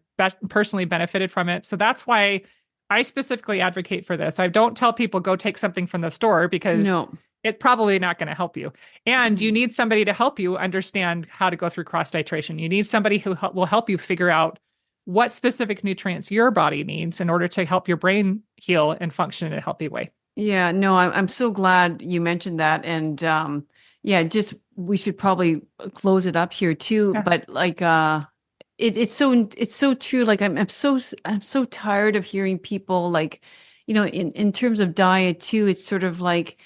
personally benefited from it. So that's why I specifically advocate for this. I don't tell people go take something from the store because No. it's probably not going to help you. And you Mm. need somebody to help you understand how to go through cross titration. You need somebody who will help you figure out what specific nutrients your body needs in order to help your brain heal and function in a healthy way. Yeah, no, I'm so glad you mentioned that. And yeah, just we should probably close it up here too. Yeah. But like it's so true. Like I'm so tired of hearing people like, in terms of diet too, it's sort of like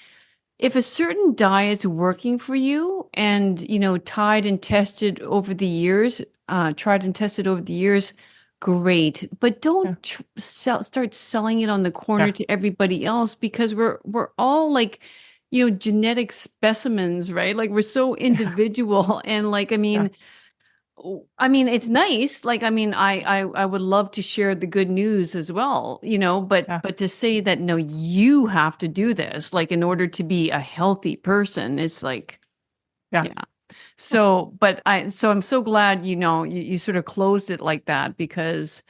if a certain diet's working for you and tried and tested over the years, great, but Yeah. don't start selling it on the corner Yeah. to everybody else, because we're all like, genetic specimens, right? Like we're so Yeah. individual, and like, Yeah. it's nice. Like, I would love to share the good news as well, but Yeah. to say that no, you have to do this, like in order to be a healthy person, it's like, Yeah. yeah. So I'm so glad, you sort of closed it like that, because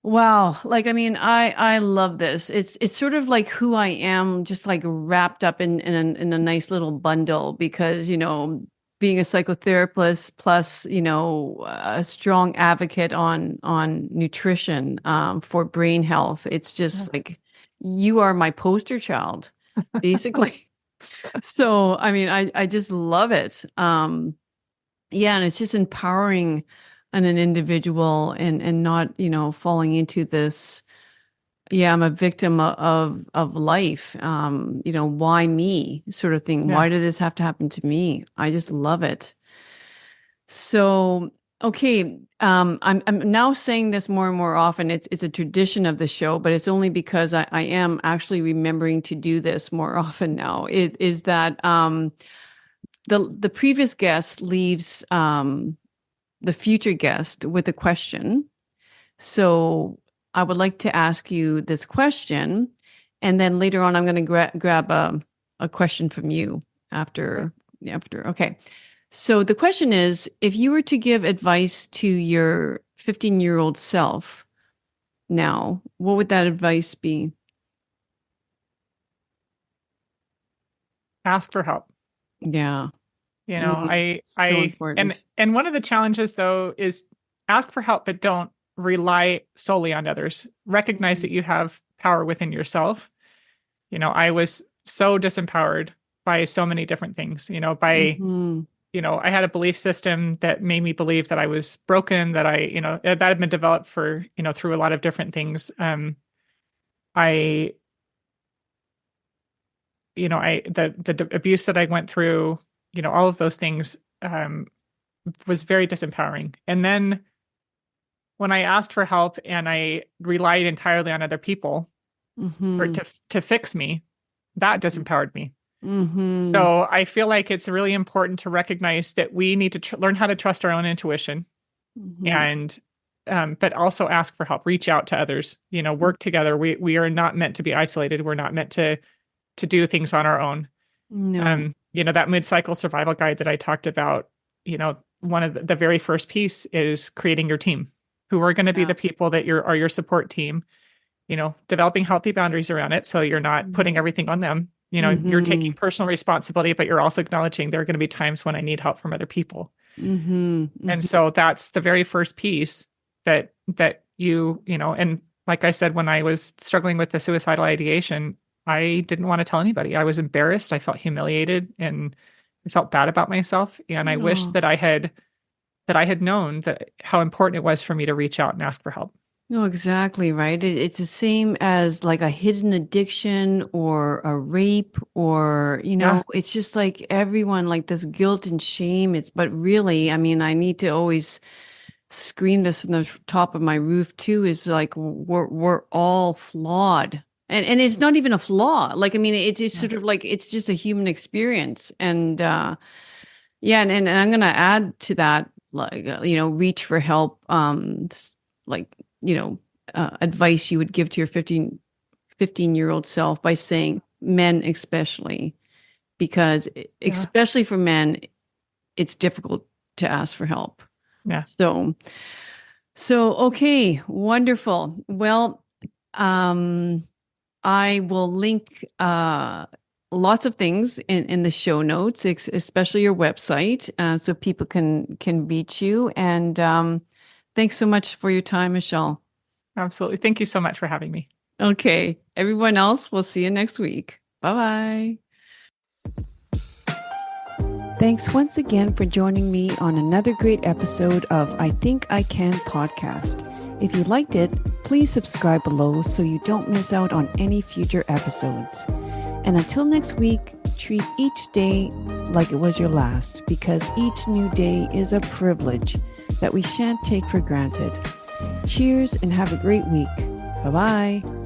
wow, like, I love this. It's sort of like who I am, just like wrapped up in a nice little bundle, because, being a psychotherapist plus, a strong advocate on nutrition, for brain health. It's Yeah. just like you are my poster child, basically. So, I just love it. Yeah, and it's just empowering an individual, and not, falling into this, yeah, I'm a victim of life. Why me sort of thing. Yeah. Why did this have to happen to me? I just love it. So, okay, I'm now saying this more and more often. It's a tradition of the show, but it's only because I am actually remembering to do this more often now. It is that the previous guest leaves the future guest with a question. So I would like to ask you this question, and then later on, I'm going to grab a question from you Okay. after. Okay. So the question is, if you were to give advice to your 15-year-old self now, what would that advice be? Ask for help. Yeah. So I important. and one of the challenges though is ask for help, but don't rely solely on others. Recognize that you have power within yourself. I was so disempowered by so many different things, Mm-hmm. I had a belief system that made me believe that I was broken, that that had been developed for, through a lot of different things. I, the abuse that I went through, all of those things, was very disempowering. And then when I asked for help and I relied entirely on other people for Mm-hmm. to fix me, that disempowered me. Mm-hmm. So I feel like it's really important to recognize that we need to learn how to trust our own intuition, Mm-hmm. and but also ask for help, reach out to others, work together. We are not meant to be isolated. We're not meant to do things on our own. No. That mid-cycle survival guide that I talked about, one of the very first piece is creating your team, who are going to be Yeah. the people that are your support team, developing healthy boundaries around it. So you're not putting everything on them. You're Mm-hmm. taking personal responsibility, but you're also acknowledging there are going to be times when I need help from other people. Mm-hmm. And Mm-hmm. so that's the very first piece that and like I said, when I was struggling with the suicidal ideation, I didn't want to tell anybody. I was embarrassed. I felt humiliated and I felt bad about myself. And I wish No. that I had known that how important it was for me to reach out and ask for help. No, exactly, right. It's the same as like a hidden addiction or a rape, or, Yeah. it's just like everyone, like this guilt and shame. But really, I need to always scream this from the top of my roof too, is like we're all flawed. And it's not even a flaw. Like, it's just Yeah. sort of like it's just a human experience. And yeah, and I'm gonna add to that, like, reach for help. Like, advice you would give to your 15-year-old self, by saying men especially, because Yeah. especially for men, it's difficult to ask for help. Yeah. So, okay, wonderful. Well, um, I will link lots of things in the show notes, especially your website, so people can reach you. And thanks so much for your time, Michelle. Absolutely. Thank you so much for having me. Okay, everyone else, we'll see you next week. Bye bye. Thanks once again for joining me on another great episode of I Think I Can podcast. If you liked it, please subscribe below so you don't miss out on any future episodes. And until next week, treat each day like it was your last, because each new day is a privilege that we shan't take for granted. Cheers and have a great week. Bye bye.